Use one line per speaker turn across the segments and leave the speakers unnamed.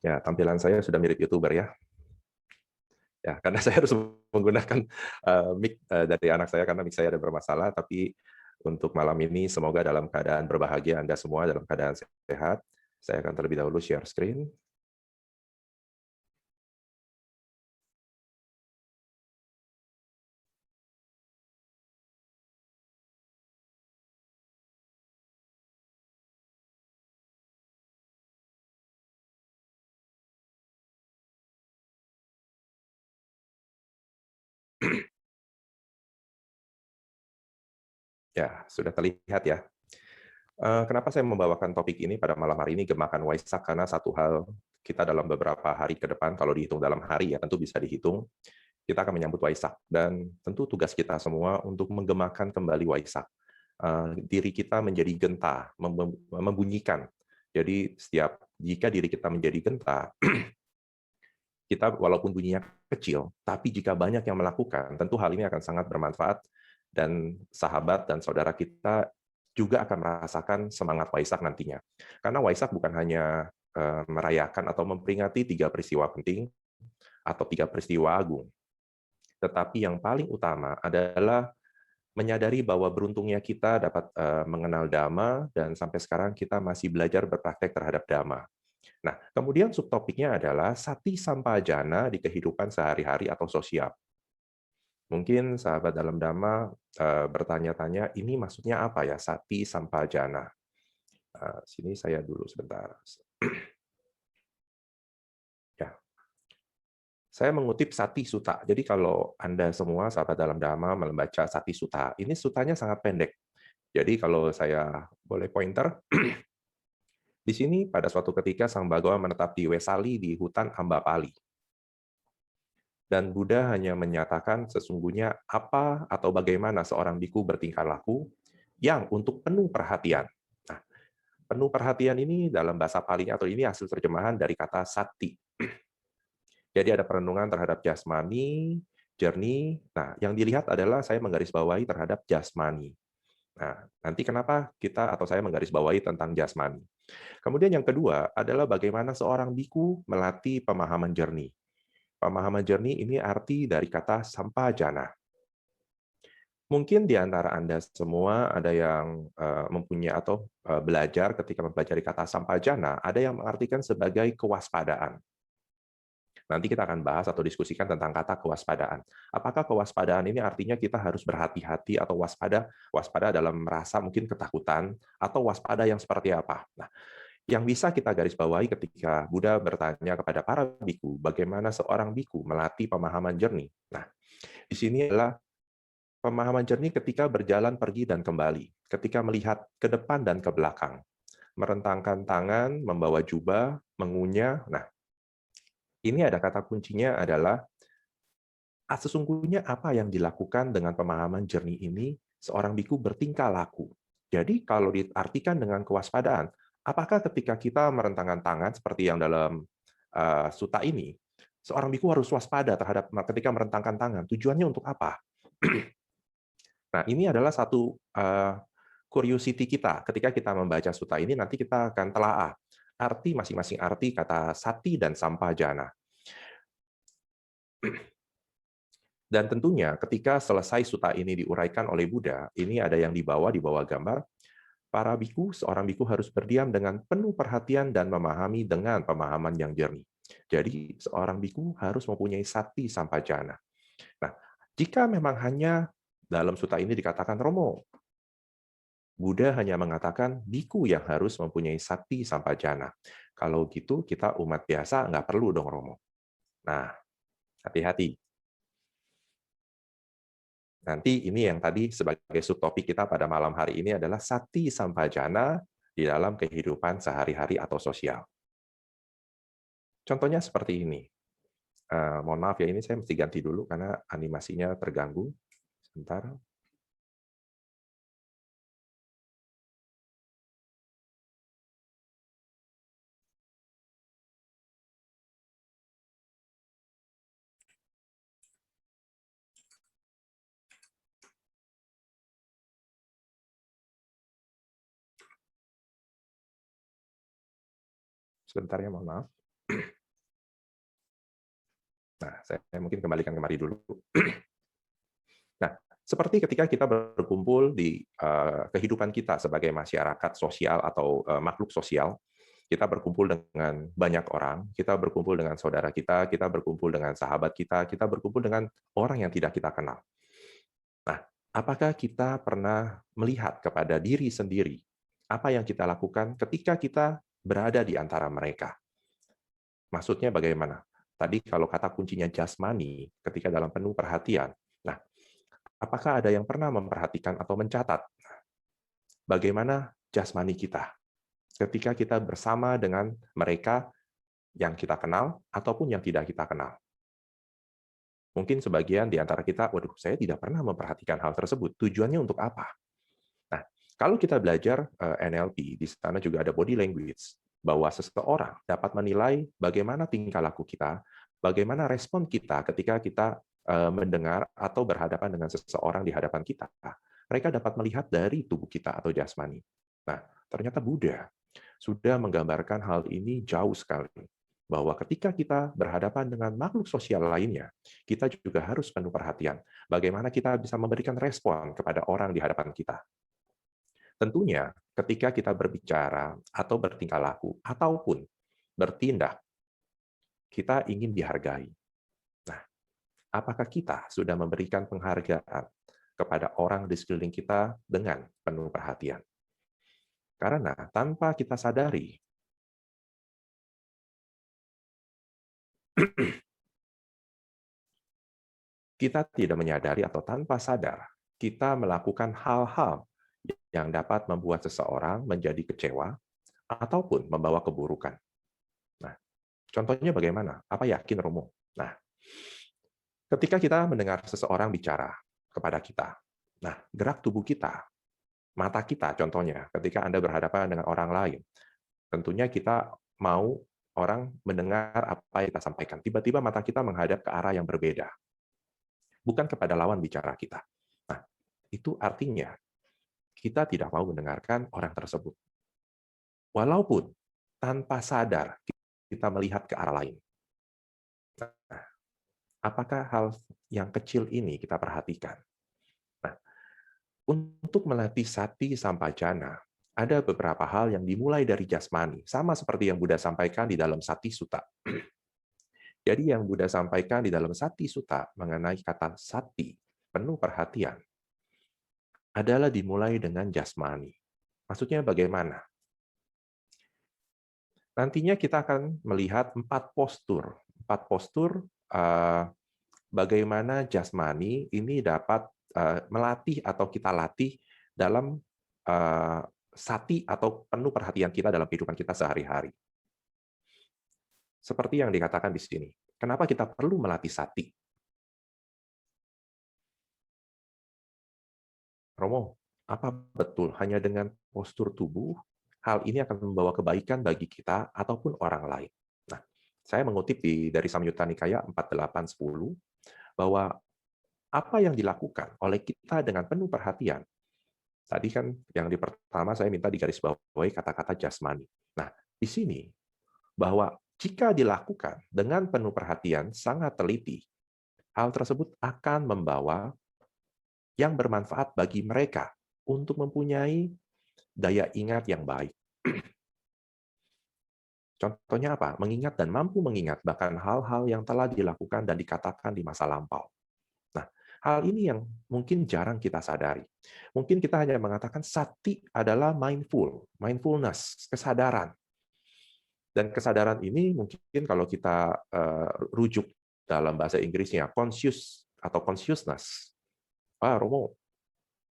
Ya, tampilan saya sudah mirip YouTuber ya. Ya, karena saya harus menggunakan mic dari anak saya karena mic saya ada bermasalah, tapi untuk malam ini semoga dalam keadaan berbahagia Anda semua dalam keadaan sehat. Saya akan terlebih dahulu share screen. Ya, sudah terlihat ya. Kenapa saya membawakan topik ini pada malam hari ini, Gemakan Waisak, karena satu hal, kita dalam beberapa hari ke depan, kalau dihitung dalam hari ya tentu bisa dihitung, kita akan menyambut Waisak. Dan tentu tugas kita semua untuk menggemakan kembali Waisak. Diri kita menjadi genta, membunyikan. Jadi jika diri kita menjadi genta, kita walaupun bunyinya kecil, tapi jika banyak yang melakukan, tentu hal ini akan sangat bermanfaat dan sahabat dan saudara kita juga akan merasakan semangat Waisak nantinya. Karena Waisak bukan hanya merayakan atau memperingati 3 peristiwa penting atau 3 peristiwa agung, tetapi yang paling utama adalah menyadari bahwa beruntungnya kita dapat mengenal Dhamma dan sampai sekarang kita masih belajar berpraktek terhadap Dhamma. Nah, kemudian subtopiknya adalah sati sampajana di kehidupan sehari-hari atau sosial. Mungkin sahabat dalam Dhamma bertanya-tanya, ini maksudnya apa ya, sati sampajana? Sini saya dulu sebentar. Ya, saya mengutip Sati Sutta. Jadi kalau Anda semua sahabat dalam Dhamma membaca Sati Sutta, ini sutanya sangat pendek. Jadi kalau saya boleh pointer, di sini pada suatu ketika Sang Bhagawa menetap di Wesali di hutan Ambapali. Dan Buddha hanya menyatakan sesungguhnya apa atau bagaimana seorang biku bertingkah laku yang untuk penuh perhatian. Nah, penuh perhatian ini dalam bahasa Palinya atau ini hasil terjemahan dari kata sati. Jadi ada perenungan terhadap jasmani, jernih. Nah, yang dilihat adalah saya menggarisbawahi terhadap jasmani. Nah, nanti kenapa kita atau saya menggarisbawahi tentang jasmani. Kemudian yang kedua adalah bagaimana seorang biku melatih pemahaman jernih. Pemahaman jernih ini arti dari kata sampajana. Mungkin di antara Anda semua ada yang mempunyai atau belajar ketika mempelajari kata sampajana, ada yang mengartikan sebagai kewaspadaan. Nanti kita akan bahas atau diskusikan tentang kata kewaspadaan. Apakah kewaspadaan ini artinya kita harus berhati-hati atau waspada? Waspada dalam merasa mungkin ketakutan, atau waspada yang seperti apa? Nah, yang bisa kita garis bawahi ketika Buddha bertanya kepada para biku, bagaimana seorang biku melatih pemahaman jernih. Nah, di sini adalah pemahaman jernih ketika berjalan pergi dan kembali, ketika melihat ke depan dan ke belakang, merentangkan tangan, membawa jubah, mengunyah. Nah, ini ada kata kuncinya adalah sesungguhnya apa yang dilakukan dengan pemahaman jernih ini, seorang biku bertingkah laku. Jadi kalau diartikan dengan kewaspadaan, apakah ketika kita merentangkan tangan seperti yang dalam sutta ini, seorang biku harus waspada terhadap ketika merentangkan tangan. Tujuannya untuk apa? Nah, ini adalah satu curiosity kita. Ketika kita membaca sutta ini, nanti kita akan telaah arti masing-masing arti kata sati dan sampajana. Dan tentunya ketika selesai sutta ini diuraikan oleh Buddha, ini ada yang di bawah gambar, para biku, seorang biku harus berdiam dengan penuh perhatian dan memahami dengan pemahaman yang jernih. Jadi seorang biku harus mempunyai sati sampajana. Nah, jika memang hanya dalam sutta ini dikatakan Romo, Buddha hanya mengatakan biku yang harus mempunyai sati sampajana. Kalau gitu kita umat biasa nggak perlu dong Romo. Nah, hati-hati. Nanti ini yang tadi sebagai subtopik kita pada malam hari ini adalah sati sampajana di dalam kehidupan sehari-hari atau sosial. Contohnya seperti ini. Mohon maaf ya, ini saya mesti ganti dulu karena animasinya terganggu. Sebentar. Sebentar ya, mohon maaf. Nah, saya mungkin kembalikan kemari dulu. Nah, seperti ketika kita berkumpul di kehidupan kita sebagai masyarakat sosial atau makhluk sosial, kita berkumpul dengan banyak orang, kita berkumpul dengan saudara kita berkumpul dengan sahabat kita berkumpul dengan orang yang tidak kita kenal. Nah, apakah kita pernah melihat kepada diri sendiri apa yang kita lakukan ketika kita berada di antara mereka? Maksudnya bagaimana? Tadi kalau kata kuncinya jasmani, ketika dalam penuh perhatian. Nah, apakah ada yang pernah memperhatikan atau mencatat bagaimana jasmani kita ketika kita bersama dengan mereka yang kita kenal ataupun yang tidak kita kenal? Mungkin sebagian di antara kita, waduh, saya tidak pernah memperhatikan hal tersebut. Tujuannya untuk apa? Nah, kalau kita belajar NLP, di sana juga ada body language, bahwa seseorang dapat menilai bagaimana tingkah laku kita, bagaimana respon kita ketika kita mendengar atau berhadapan dengan seseorang di hadapan kita. Mereka dapat melihat dari tubuh kita atau jasmani. Nah, ternyata Buddha sudah menggambarkan hal ini jauh sekali. Bahwa ketika kita berhadapan dengan makhluk sosial lainnya, kita juga harus penuh perhatian. Bagaimana kita bisa memberikan respon kepada orang di hadapan kita. Tentunya, ketika kita berbicara atau bertingkah laku, ataupun bertindak, kita ingin dihargai. Nah, apakah kita sudah memberikan penghargaan kepada orang di sekeliling kita dengan penuh perhatian? Karena tanpa kita sadari, kita tidak menyadari atau tanpa sadar, kita melakukan hal-hal yang dapat membuat seseorang menjadi kecewa ataupun membawa keburukan. Nah, contohnya bagaimana? Apa yakin Romo? Nah, ketika kita mendengar seseorang bicara kepada kita, nah, gerak tubuh kita, mata kita contohnya, ketika Anda berhadapan dengan orang lain, tentunya kita mau orang mendengar apa yang kita sampaikan. Tiba-tiba mata kita menghadap ke arah yang berbeda, bukan kepada lawan bicara kita. Nah, itu artinya kita tidak mau mendengarkan orang tersebut. Walaupun tanpa sadar kita melihat ke arah lain. Nah, apakah hal yang kecil ini kita perhatikan? Nah, untuk melatih sati sampajana, ada beberapa hal yang dimulai dari jasmani, sama seperti yang Buddha sampaikan di dalam Sati Sutta. Jadi yang Buddha sampaikan di dalam Sati Sutta mengenai kata sati, penuh perhatian, adalah dimulai dengan jasmani. Maksudnya bagaimana? Nantinya kita akan melihat 4 postur. 4 postur bagaimana jasmani ini dapat melatih atau kita latih dalam sati atau penuh perhatian kita dalam kehidupan kita sehari-hari. Seperti yang dikatakan di sini. Kenapa kita perlu melatih sati? Romo, apa betul hanya dengan postur tubuh hal ini akan membawa kebaikan bagi kita ataupun orang lain? Nah, saya mengutip dari Samyutta Nikaya 4810 bahwa apa yang dilakukan oleh kita dengan penuh perhatian. Tadi kan yang di pertama saya minta digarisbawahi kata-kata jasmani. Nah, di sini bahwa jika dilakukan dengan penuh perhatian sangat teliti, hal tersebut akan membawa yang bermanfaat bagi mereka untuk mempunyai daya ingat yang baik. Contohnya apa? Mengingat dan mampu mengingat bahkan hal-hal yang telah dilakukan dan dikatakan di masa lampau. Nah, hal ini yang mungkin jarang kita sadari. Mungkin kita hanya mengatakan sati adalah mindfulness, kesadaran. Dan kesadaran ini mungkin kalau kita rujuk dalam bahasa Inggrisnya conscious atau consciousness. Romo,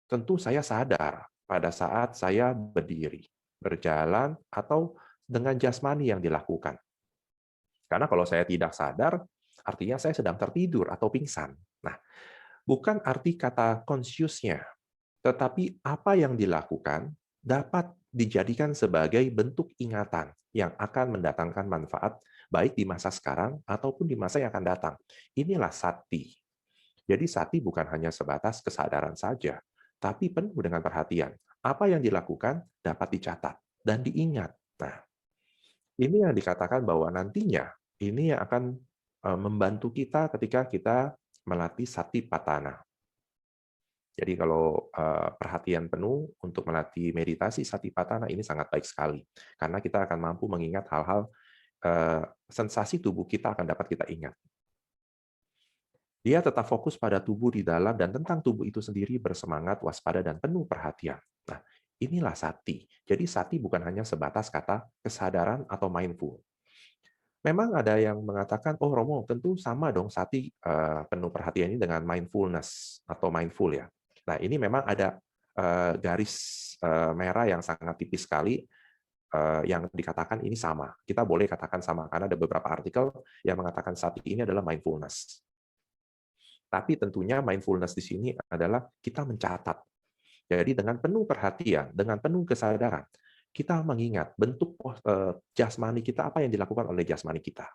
tentu saya sadar pada saat saya berdiri, berjalan, atau dengan jasmani yang dilakukan. Karena kalau saya tidak sadar, artinya saya sedang tertidur atau pingsan. Nah, bukan arti kata conscious-nya, tetapi apa yang dilakukan dapat dijadikan sebagai bentuk ingatan yang akan mendatangkan manfaat baik di masa sekarang ataupun di masa yang akan datang. Inilah sati. Jadi sati bukan hanya sebatas kesadaran saja, tapi penuh dengan perhatian. Apa yang dilakukan dapat dicatat dan diingat. Nah, ini yang dikatakan bahwa nantinya ini yang akan membantu kita ketika kita melatih Satipatthana. Jadi kalau perhatian penuh untuk melatih meditasi Satipatthana ini sangat baik sekali, karena kita akan mampu mengingat hal-hal, sensasi tubuh kita akan dapat kita ingat. Dia tetap fokus pada tubuh di dalam dan tentang tubuh itu sendiri, bersemangat, waspada, dan penuh perhatian. Nah, inilah sati. Jadi sati bukan hanya sebatas kata kesadaran atau mindful. Memang ada yang mengatakan, oh Romo, tentu sama dong sati penuh perhatian ini dengan mindfulness atau mindful ya. Nah, ini memang ada garis merah yang sangat tipis sekali yang dikatakan ini sama. Kita boleh katakan sama karena ada beberapa artikel yang mengatakan sati ini adalah mindfulness. Tapi tentunya mindfulness di sini adalah kita mencatat. Jadi dengan penuh perhatian, dengan penuh kesadaran, kita mengingat bentuk jasmani kita, apa yang dilakukan oleh jasmani kita.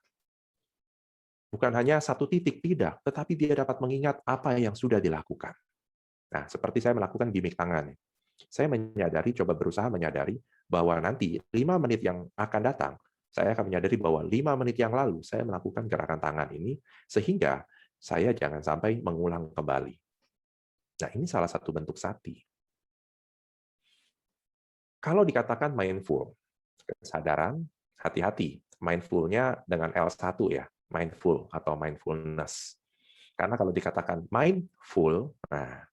Bukan hanya satu titik, tidak, tetapi dia dapat mengingat apa yang sudah dilakukan. Nah, seperti saya melakukan gimik tangan. Saya menyadari, coba berusaha menyadari bahwa nanti 5 menit yang akan datang, saya akan menyadari bahwa 5 menit yang lalu saya melakukan gerakan tangan ini, sehingga saya jangan sampai mengulang kembali. Nah, ini salah satu bentuk sati. Kalau dikatakan mindful, kesadaran, hati-hati. Mindful-nya dengan L1 ya, mindful atau mindfulness. Karena kalau dikatakan mindful, nah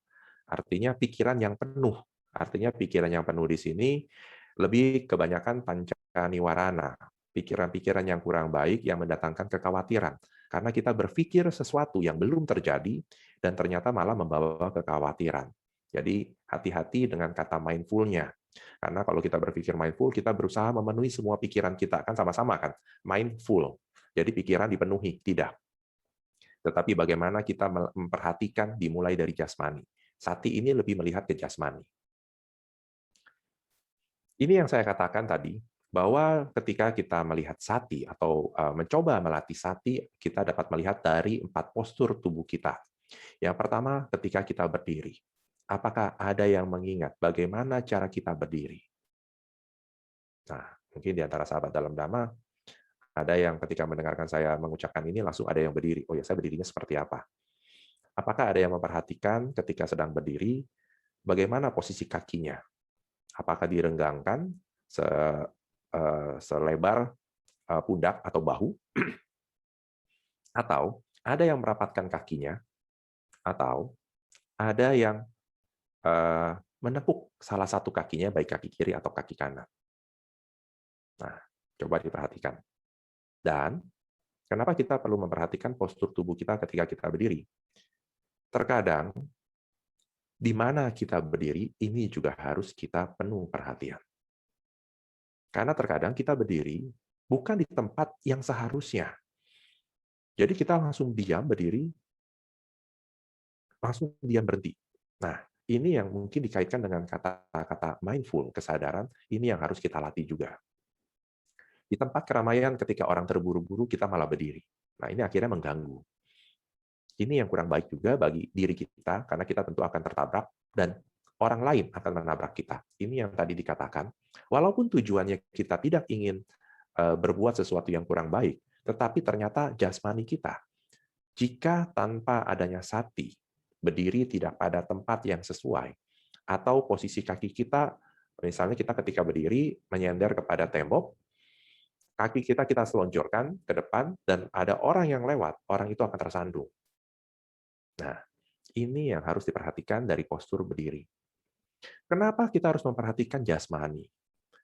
artinya pikiran yang penuh. Artinya pikiran yang penuh di sini lebih kebanyakan pancaniwarana, pikiran-pikiran yang kurang baik yang mendatangkan kekhawatiran. Karena kita berpikir sesuatu yang belum terjadi dan ternyata malah membawa kekhawatiran. Jadi hati-hati dengan kata mindful-nya. Karena kalau kita berpikir mindful, kita berusaha memenuhi semua pikiran kita. Kan sama-sama kan? Mindful. Jadi pikiran dipenuhi. Tidak. Tetapi bagaimana kita memperhatikan dimulai dari jasmani. Sati ini lebih melihat ke jasmani. Ini yang saya katakan tadi, bahwa ketika kita melihat sati atau mencoba melatih sati, kita dapat melihat dari 4 postur tubuh kita. Yang pertama, ketika kita berdiri. Apakah ada yang mengingat bagaimana cara kita berdiri? Nah, mungkin di antara sahabat dalam Dhamma, ada yang ketika mendengarkan saya mengucapkan ini, langsung ada yang berdiri. Oh ya, saya berdirinya seperti apa? Apakah ada yang memperhatikan ketika sedang berdiri, bagaimana posisi kakinya? Apakah direnggangkan selebar pundak atau bahu? Atau ada yang merapatkan kakinya? Atau ada yang menepuk salah satu kakinya, baik kaki kiri atau kaki kanan? Nah, coba diperhatikan. Dan kenapa kita perlu memperhatikan postur tubuh kita ketika kita berdiri? Terkadang, di mana kita berdiri, ini juga harus kita penuh perhatian. Karena terkadang kita berdiri bukan di tempat yang seharusnya. Jadi kita langsung diam berdiri, langsung diam berhenti. Nah, ini yang mungkin dikaitkan dengan kata-kata mindful, kesadaran, ini yang harus kita latih juga. Di tempat keramaian ketika orang terburu-buru, kita malah berdiri. Nah, ini akhirnya mengganggu. Ini yang kurang baik juga bagi diri kita, karena kita tentu akan tertabrak, dan orang lain akan menabrak kita. Ini yang tadi dikatakan, walaupun tujuannya kita tidak ingin berbuat sesuatu yang kurang baik, tetapi ternyata jasmani kita, jika tanpa adanya sati, berdiri tidak pada tempat yang sesuai, atau posisi kaki kita, misalnya kita ketika berdiri menyender kepada tembok, kaki kita selonjorkan ke depan, dan ada orang yang lewat, orang itu akan tersandung. Nah, ini yang harus diperhatikan dari postur berdiri. Kenapa kita harus memperhatikan jasmani?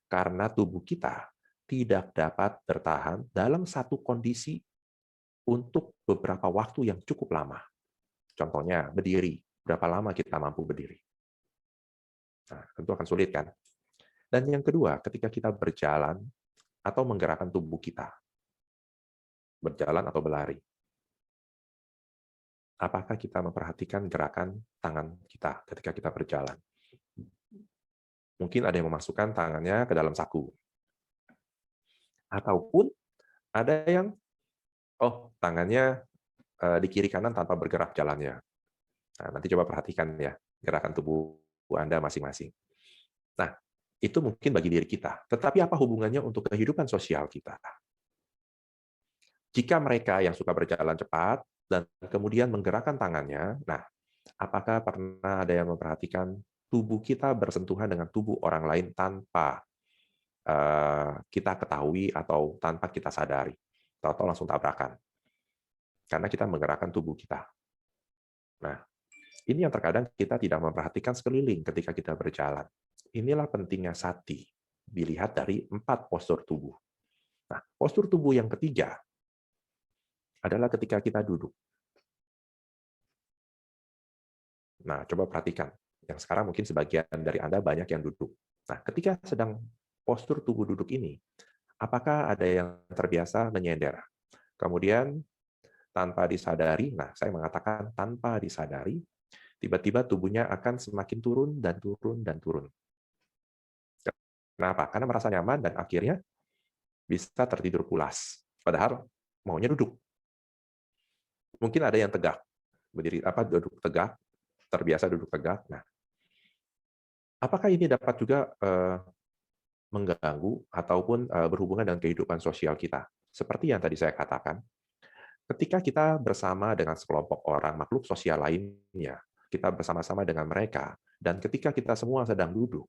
Karena tubuh kita tidak dapat bertahan dalam satu kondisi untuk beberapa waktu yang cukup lama. Contohnya, berdiri. Berapa lama kita mampu berdiri? Nah, tentu akan sulit, kan? Dan yang kedua, ketika kita berjalan atau menggerakkan tubuh kita, berjalan atau berlari, apakah kita memperhatikan gerakan tangan kita ketika kita berjalan? Mungkin ada yang memasukkan tangannya ke dalam saku. Ataupun ada yang, tangannya di kiri kanan tanpa bergerak jalannya. Nah, nanti coba perhatikan ya, gerakan tubuh Anda masing-masing. Nah, itu mungkin bagi diri kita. Tetapi apa hubungannya untuk kehidupan sosial kita? Jika mereka yang suka berjalan cepat dan kemudian menggerakkan tangannya, nah, apakah pernah ada yang memperhatikan tubuh kita bersentuhan dengan tubuh orang lain tanpa kita ketahui atau tanpa kita sadari? Tahu-tahu langsung tabrakan, karena kita menggerakkan tubuh kita. Nah, ini yang terkadang kita tidak memperhatikan sekeliling ketika kita berjalan. Inilah pentingnya sati, dilihat dari 4 postur tubuh. Nah, postur tubuh yang ketiga adalah ketika kita duduk. Nah, coba perhatikan. Yang sekarang mungkin sebagian dari Anda banyak yang duduk. Nah, ketika sedang postur tubuh duduk ini, apakah ada yang terbiasa menyender? Kemudian tanpa disadari, nah saya mengatakan tanpa disadari, tiba-tiba tubuhnya akan semakin turun dan turun dan turun. Kenapa? Karena merasa nyaman dan akhirnya bisa tertidur pulas. Padahal maunya duduk. Mungkin ada yang tegak, berdiri duduk tegak, terbiasa duduk tegak. Nah, apakah ini dapat juga mengganggu ataupun berhubungan dengan kehidupan sosial kita? Seperti yang tadi saya katakan, ketika kita bersama dengan sekelompok orang, makhluk sosial lainnya, kita bersama-sama dengan mereka, dan ketika kita semua sedang duduk,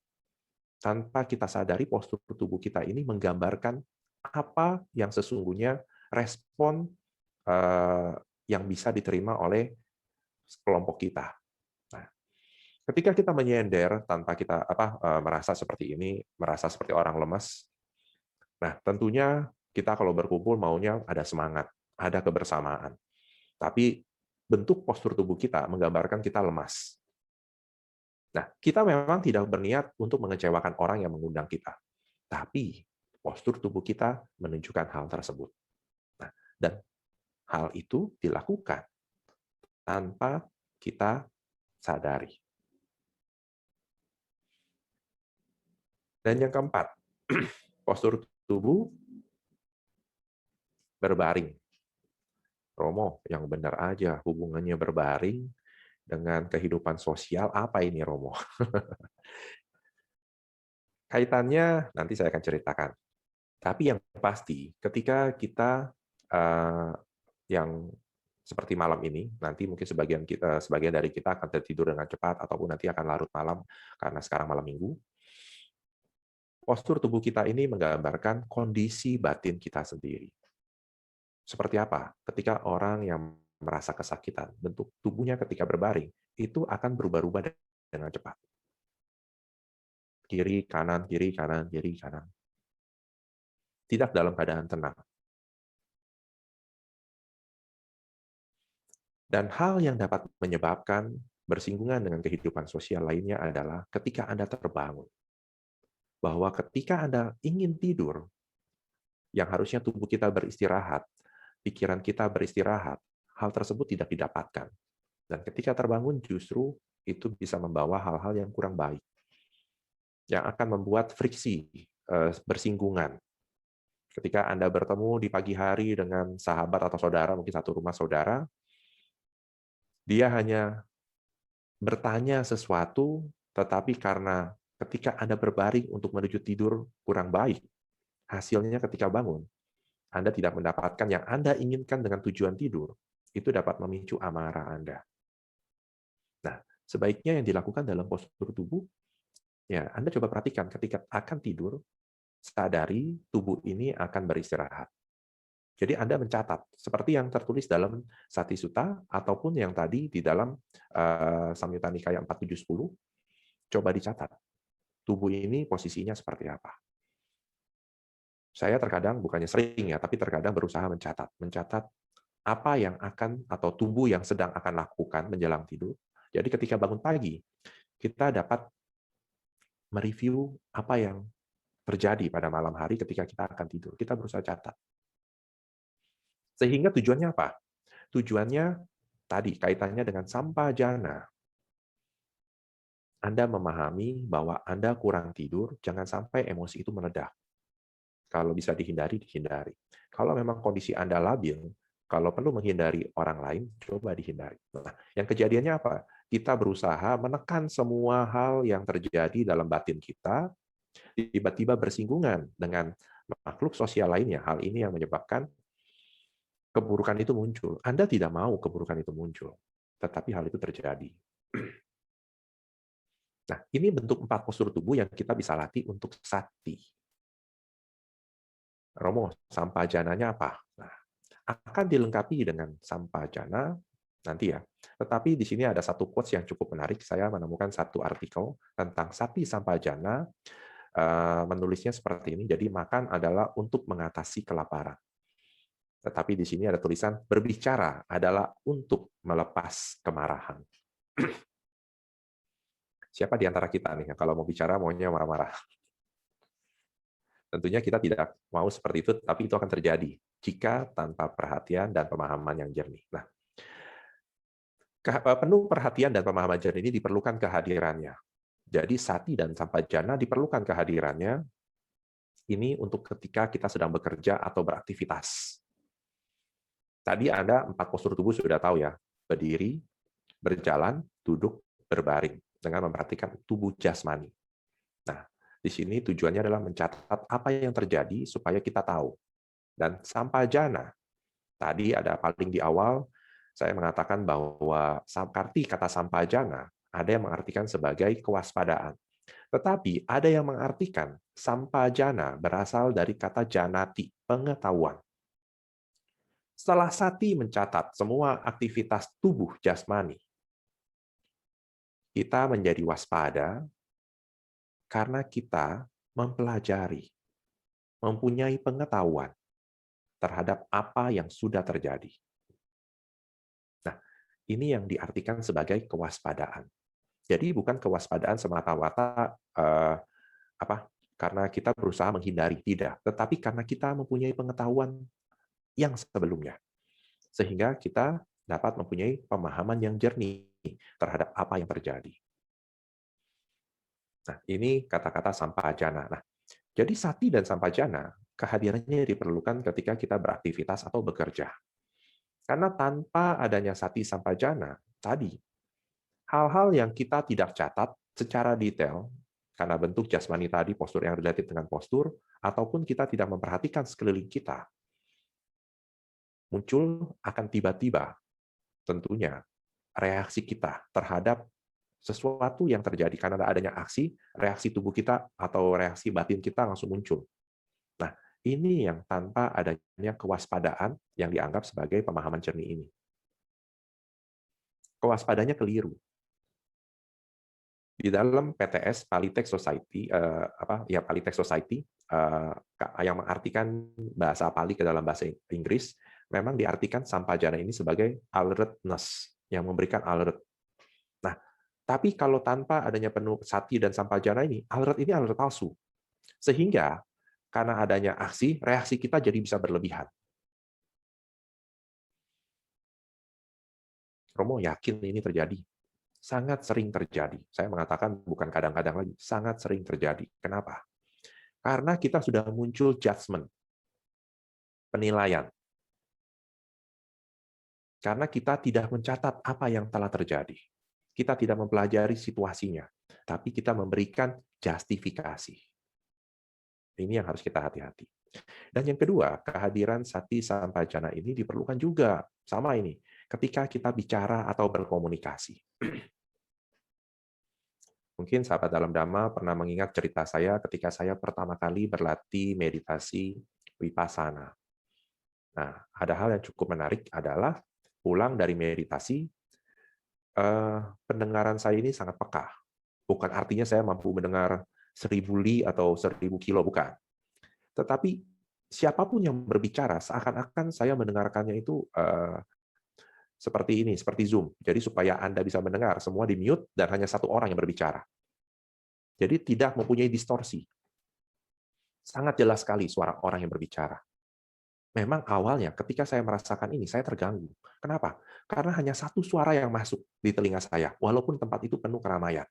tanpa kita sadari postur tubuh kita ini menggambarkan apa yang sesungguhnya respon yang bisa diterima oleh kelompok kita. Nah, ketika kita menyender tanpa kita merasa seperti ini, merasa seperti orang lemas, nah tentunya kita kalau berkumpul maunya ada semangat, ada kebersamaan. Tapi bentuk postur tubuh kita menggambarkan kita lemas. Nah, kita memang tidak berniat untuk mengecewakan orang yang mengundang kita. Tapi postur tubuh kita menunjukkan hal tersebut. Nah, dan hal itu dilakukan tanpa kita sadari. Dan yang keempat, postur tubuh berbaring. Romo, yang benar aja, hubungannya berbaring dengan kehidupan sosial, apa ini Romo? Kaitannya nanti saya akan ceritakan. Tapi yang pasti, ketika kita yang seperti malam ini, nanti mungkin sebagian dari kita akan tertidur dengan cepat ataupun nanti akan larut malam karena sekarang malam minggu. Postur tubuh kita ini menggambarkan kondisi batin kita sendiri. Seperti apa? Ketika orang yang merasa kesakitan, bentuk tubuhnya ketika berbaring itu akan berubah-ubah dengan cepat. Kiri, kanan, kiri, kanan, kiri, kanan. Tidak dalam keadaan tenang. Dan hal yang dapat menyebabkan bersinggungan dengan kehidupan sosial lainnya adalah ketika Anda terbangun. Bahwa ketika Anda ingin tidur, yang harusnya tubuh kita beristirahat, pikiran kita beristirahat, hal tersebut tidak didapatkan. Dan ketika terbangun justru itu bisa membawa hal-hal yang kurang baik. Yang akan membuat friksi, bersinggungan. Ketika Anda bertemu di pagi hari dengan sahabat atau saudara, mungkin satu rumah saudara, dia hanya bertanya sesuatu, tetapi karena ketika Anda berbaring untuk menuju tidur kurang baik, hasilnya ketika bangun, Anda tidak mendapatkan yang Anda inginkan dengan tujuan tidur, itu dapat memicu amarah Anda. Nah, sebaiknya yang dilakukan dalam postur tubuh, ya Anda coba perhatikan ketika akan tidur, sadari tubuh ini akan beristirahat. Jadi Anda mencatat, seperti yang tertulis dalam Sati Sutta, ataupun yang tadi di dalam Samyutta Nikaya 4710, coba dicatat, tubuh ini posisinya seperti apa. Saya terkadang, bukannya sering ya, tapi terkadang berusaha mencatat apa yang akan, atau tubuh yang sedang akan lakukan menjelang tidur. Jadi ketika bangun pagi, kita dapat mereview apa yang terjadi pada malam hari ketika kita akan tidur. Kita berusaha catat. Sehingga tujuannya apa? Tujuannya tadi kaitannya dengan sampajana. Anda memahami bahwa Anda kurang tidur, jangan sampai emosi itu meledak. Kalau bisa dihindari, dihindari. Kalau memang kondisi Anda labil, kalau perlu menghindari orang lain, coba dihindari. Nah, yang kejadiannya apa? Kita berusaha menekan semua hal yang terjadi dalam batin kita, tiba-tiba bersinggungan dengan makhluk sosial lainnya. Hal ini yang menyebabkan keburukan itu muncul. Anda tidak mau keburukan itu muncul, tetapi hal itu terjadi. Nah, ini bentuk 4 postur tubuh yang kita bisa latih untuk sati. Romo, sampajananya apa? Nah, akan dilengkapi dengan sampajana nanti ya. Tetapi di sini ada satu quotes yang cukup menarik. Saya menemukan satu artikel tentang sati sampajana, menulisnya seperti ini. Jadi makan adalah untuk mengatasi kelaparan. Tetapi di sini ada tulisan berbicara adalah untuk melepas kemarahan. Siapa di antara kita nih kalau mau bicara maunya marah-marah? Tentunya kita tidak mau seperti itu, tapi itu akan terjadi jika tanpa perhatian dan pemahaman yang jernih. Nah, penuh perhatian dan pemahaman jernih ini diperlukan kehadirannya. Jadi sati dan sampajana diperlukan kehadirannya ini untuk ketika kita sedang bekerja atau beraktivitas. Tadi Anda 4 postur tubuh sudah tahu ya, berdiri, berjalan, duduk, berbaring, dengan memperhatikan tubuh jasmani. Nah, di sini tujuannya adalah mencatat apa yang terjadi supaya kita tahu. Dan sampajana, tadi ada paling di awal, saya mengatakan bahwa arti kata sampajana ada yang mengartikan sebagai kewaspadaan. Tetapi ada yang mengartikan sampajana berasal dari kata janati, pengetahuan. Setelah sati mencatat semua aktivitas tubuh jasmani, kita menjadi waspada karena kita mempelajari, mempunyai pengetahuan terhadap apa yang sudah terjadi. Nah, ini yang diartikan sebagai kewaspadaan. Jadi bukan kewaspadaan semata-mata karena kita berusaha menghindari, tidak, tetapi karena kita mempunyai pengetahuan yang sebelumnya, sehingga kita dapat mempunyai pemahaman yang jernih terhadap apa yang terjadi. Nah, ini kata-kata sampajana. Nah, jadi sati dan sampajana kehadirannya diperlukan ketika kita beraktivitas atau bekerja. Karena tanpa adanya sati sampajana tadi, hal-hal yang kita tidak catat secara detail, karena bentuk jasmani tadi, postur yang relatif dengan postur, ataupun kita tidak memperhatikan sekeliling kita, muncul akan tiba-tiba tentunya reaksi kita terhadap sesuatu yang terjadi karena adanya aksi, reaksi tubuh kita atau reaksi batin kita langsung muncul. Nah, ini yang tanpa adanya kewaspadaan yang dianggap sebagai pemahaman jernih ini. Kewaspadanya keliru. Di dalam PTS Palitech Society, Palitech Society yang mengartikan bahasa Pali ke dalam bahasa Inggris, memang diartikan sampajana ini sebagai alertness, yang memberikan alert. Nah, tapi kalau tanpa adanya penuh sati dan sampajana ini alert palsu. Sehingga karena adanya aksi, reaksi kita jadi bisa berlebihan. Romo yakin ini terjadi? Sangat sering terjadi. Saya mengatakan bukan kadang-kadang lagi, sangat sering terjadi. Kenapa? Karena kita sudah muncul judgment, penilaian. Karena kita tidak mencatat apa yang telah terjadi. Kita tidak mempelajari situasinya, tapi kita memberikan justifikasi. Ini yang harus kita hati-hati. Dan yang kedua, kehadiran sati sampajana ini diperlukan juga. Sama ini, ketika kita bicara atau berkomunikasi. Mungkin sahabat dalam Dhamma pernah mengingat cerita saya ketika saya pertama kali berlatih meditasi Vipassana. Nah, ada hal yang cukup menarik adalah pulang dari meditasi, pendengaran saya ini sangat peka. Bukan artinya saya mampu mendengar 1000 li atau 1000 kilo, bukan. Tetapi siapapun yang berbicara, seakan-akan saya mendengarkannya itu seperti ini, seperti Zoom. Jadi supaya Anda bisa mendengar, semua di-mute dan hanya satu orang yang berbicara. Jadi tidak mempunyai distorsi. Sangat jelas sekali suara orang yang berbicara. Memang awalnya ketika saya merasakan ini, saya terganggu. Kenapa? Karena hanya satu suara yang masuk di telinga saya, walaupun tempat itu penuh keramaian.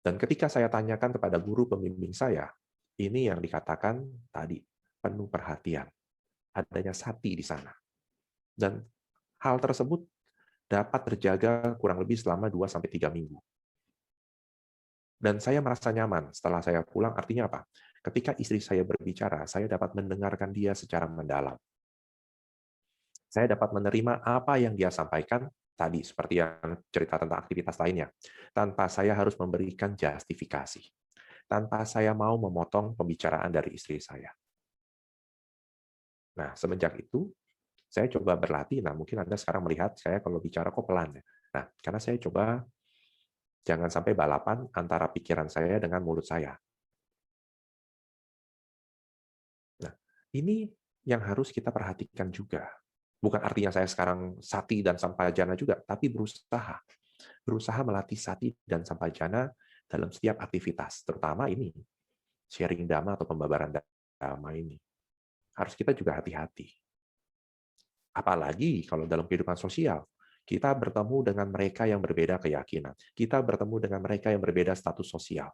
Dan ketika saya tanyakan kepada guru pembimbing saya, ini yang dikatakan tadi, penuh perhatian. Adanya sati di sana. Dan hal tersebut dapat terjaga kurang lebih selama 2-3 minggu. Dan saya merasa nyaman setelah saya pulang, artinya apa? Ketika istri saya berbicara, saya dapat mendengarkan dia secara mendalam. Saya dapat menerima apa yang dia sampaikan tadi, seperti yang cerita tentang aktivitas lainnya, tanpa saya harus memberikan justifikasi, tanpa saya mau memotong pembicaraan dari istri saya. Nah, semenjak itu, saya coba berlatih. Nah, mungkin Anda sekarang melihat saya kalau bicara kok pelan ya. Nah, karena saya coba jangan sampai balapan antara pikiran saya dengan mulut saya. Nah, ini yang harus kita perhatikan juga. Bukan artinya saya sekarang sati dan sampajana juga, tapi berusaha. Berusaha melatih sati dan sampajana dalam setiap aktivitas, terutama ini, sharing dhamma atau pembabaran dhamma ini. Harus kita juga hati-hati. Apalagi kalau dalam kehidupan sosial, kita bertemu dengan mereka yang berbeda keyakinan. Kita bertemu dengan mereka yang berbeda status sosial.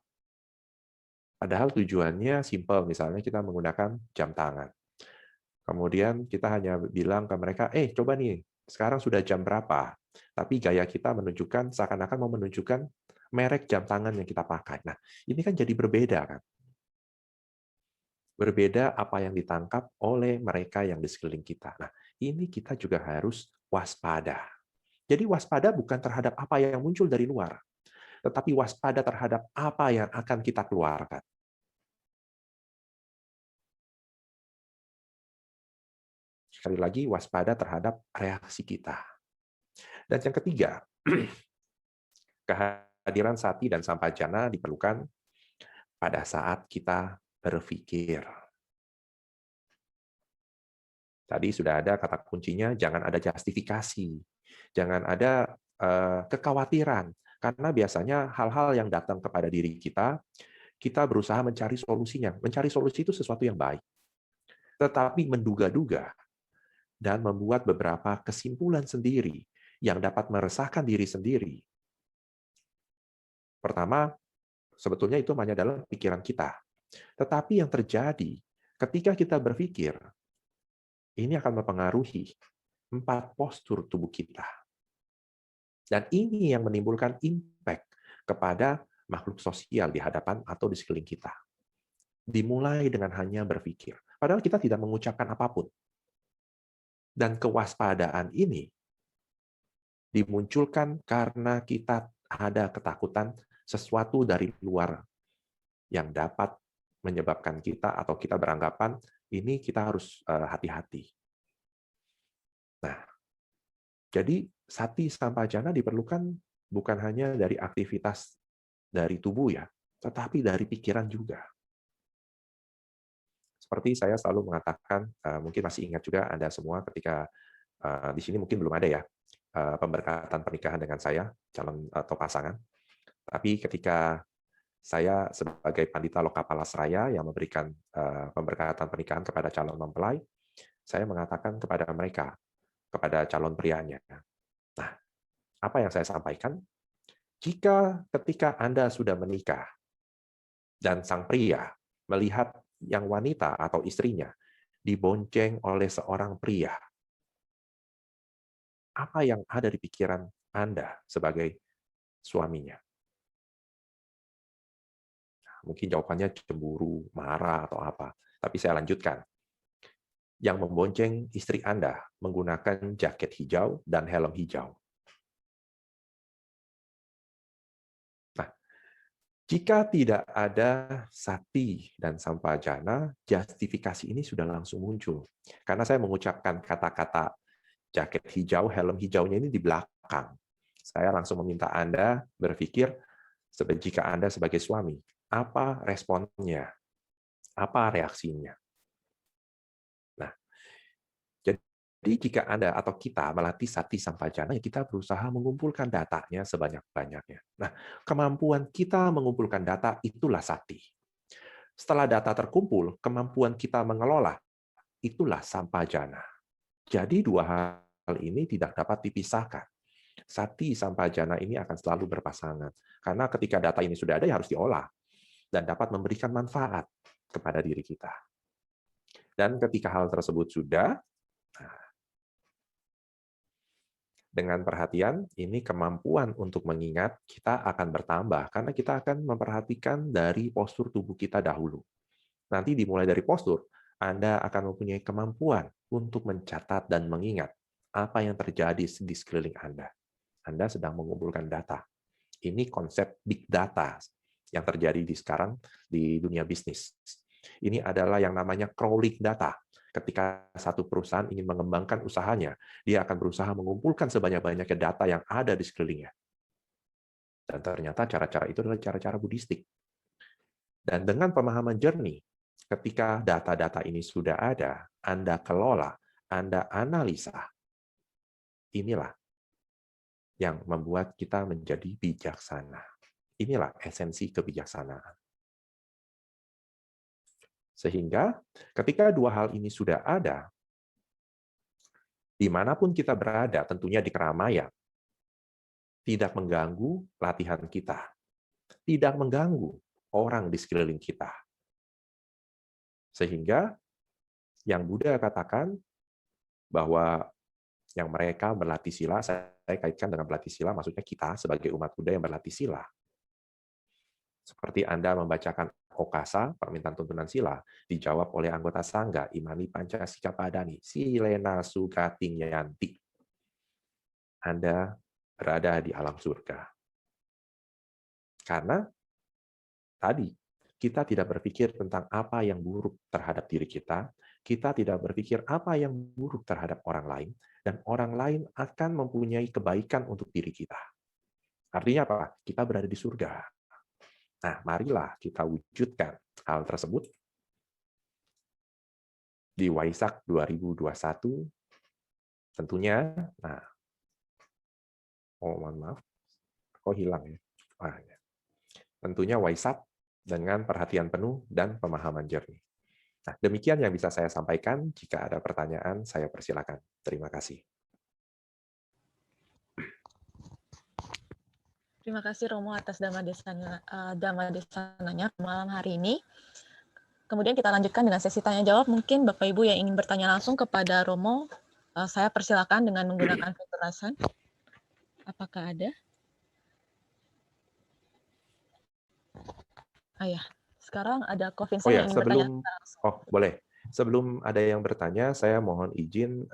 Padahal tujuannya simpel, misalnya kita menggunakan jam tangan. Kemudian kita hanya bilang ke mereka, coba nih, sekarang sudah jam berapa? Tapi gaya kita menunjukkan, seakan-akan mau menunjukkan merek jam tangan yang kita pakai. Nah, ini kan jadi berbeda kan? Berbeda apa yang ditangkap oleh mereka yang di sekeliling kita. Nah, ini kita juga harus waspada. Jadi waspada bukan terhadap apa yang muncul dari luar, tetapi waspada terhadap apa yang akan kita keluarkan. Sekali lagi, waspada terhadap reaksi kita. Dan yang ketiga, kehadiran sati dan sampajana diperlukan pada saat kita berpikir. Tadi sudah ada kata kuncinya, jangan ada justifikasi, jangan ada kekhawatiran, karena biasanya hal-hal yang datang kepada diri kita berusaha mencari solusinya. Mencari solusi itu sesuatu yang baik. Tetapi menduga-duga dan membuat beberapa kesimpulan sendiri yang dapat meresahkan diri sendiri. Pertama, sebetulnya itu hanya dalam pikiran kita. Tetapi yang terjadi ketika kita berpikir, ini akan mempengaruhi 4 postur tubuh kita. Dan ini yang menimbulkan impact kepada makhluk sosial di hadapan atau di sekeliling kita. Dimulai dengan hanya berpikir. Padahal kita tidak mengucapkan apapun. Dan kewaspadaan ini dimunculkan karena kita ada ketakutan sesuatu dari luar yang dapat menyebabkan kita atau kita beranggapan ini kita harus hati-hati. Nah, jadi sati sampajana diperlukan bukan hanya dari aktivitas dari tubuh ya, tetapi dari pikiran juga. Seperti saya selalu mengatakan, mungkin masih ingat juga Anda semua ketika di sini mungkin belum ada ya pemberkatan pernikahan dengan saya, calon atau pasangan. Tapi ketika saya sebagai Pandita Lokapalasraya yang memberikan pemberkatan pernikahan kepada calon mempelai, saya mengatakan kepada mereka, kepada calon prianya, nah, apa yang saya sampaikan? Jika ketika Anda sudah menikah dan sang pria melihat yang wanita atau istrinya dibonceng oleh seorang pria, apa yang ada di pikiran Anda sebagai suaminya? Mungkin jawabannya cemburu, marah, atau apa. Tapi saya lanjutkan. Yang membonceng istri Anda menggunakan jaket hijau dan helm hijau. Nah, jika tidak ada sati dan sampajana, justifikasi ini sudah langsung muncul. Karena saya mengucapkan kata-kata jaket hijau, helm hijaunya ini di belakang. Saya langsung meminta Anda berpikir, jika Anda sebagai suami, apa responnya? Apa reaksinya? Nah, jadi jika Anda atau kita melatih sati sampajana, ya kita berusaha mengumpulkan datanya sebanyak-banyaknya. Nah, kemampuan kita mengumpulkan data itulah sati. Setelah data terkumpul, kemampuan kita mengelola itulah sampajana. Jadi dua hal ini tidak dapat dipisahkan. Sati sampajana ini akan selalu berpasangan. Karena ketika data ini sudah ada, ya harus diolah dan dapat memberikan manfaat kepada diri kita. Dan ketika hal tersebut sudah, dengan perhatian, ini kemampuan untuk mengingat kita akan bertambah, karena kita akan memperhatikan dari postur tubuh kita dahulu. Nanti dimulai dari postur, Anda akan mempunyai kemampuan untuk mencatat dan mengingat. apa yang terjadi di sekeliling Anda. Anda sedang mengumpulkan data. Ini konsep big data yang terjadi sekarang di dunia bisnis. Ini adalah yang namanya crawling data. Ketika satu perusahaan ingin mengembangkan usahanya, dia akan berusaha mengumpulkan sebanyak-banyaknya data yang ada di sekelilingnya. Dan ternyata cara-cara itu adalah cara-cara buddhistik. Dan dengan pemahaman jernih, ketika data-data ini sudah ada, Anda kelola, Anda analisa, inilah yang membuat kita menjadi bijaksana. Inilah esensi kebijaksanaan. Sehingga ketika dua hal ini sudah ada, dimanapun kita berada, tentunya di keramaian, tidak mengganggu latihan kita, tidak mengganggu orang di sekeliling kita. Sehingga yang Buddha katakan bahwa yang mereka berlatih sila, saya kaitkan dengan berlatih sila, maksudnya kita sebagai umat Buddha yang berlatih sila. Seperti Anda membacakan Okasa, permintaan tuntunan sila, dijawab oleh anggota Sangga, Imani Pancasika Padani, Silena Sukating Yanti. Anda berada di alam surga. Karena tadi, kita tidak berpikir tentang apa yang buruk terhadap diri kita tidak berpikir apa yang buruk terhadap orang lain, dan orang lain akan mempunyai kebaikan untuk diri kita. Artinya apa? Kita berada di surga. Nah, marilah kita wujudkan hal tersebut di Waisak 2021. Tentunya, nah, mohon maaf, kok hilang ya? Ya. Tentunya Waisak dengan perhatian penuh dan pemahaman jernih. Nah, demikian yang bisa saya sampaikan. Jika ada pertanyaan, saya persilakan. Terima kasih.
Terima kasih Romo atas Dhamma Desananya malam hari ini. Kemudian kita lanjutkan dengan sesi tanya jawab. Mungkin Bapak Ibu yang ingin bertanya langsung kepada Romo, saya persilakan dengan menggunakan fitur rasan. Apakah ada? Ya, sekarang ada Ko Vincent yang ingin bertanya langsung.
Boleh. Sebelum ada yang bertanya, saya mohon izin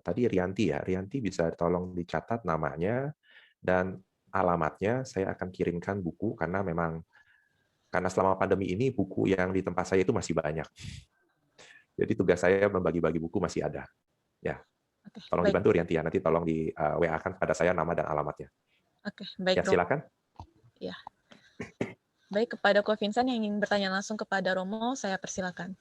tadi Rianti ya. Rianti bisa tolong dicatat namanya dan alamatnya. Saya akan kirimkan buku karena selama pandemi ini buku yang di tempat saya itu masih banyak. Jadi tugas saya membagi-bagi buku masih ada. Ya. Tolong dibantu Rianti ya. Nanti tolong di WA-kan kepada saya nama dan alamatnya.
Oke, baik.
Ya, silakan.
Ya. Baik, kepada Ko Vincent yang ingin bertanya langsung kepada Romo, saya persilakan.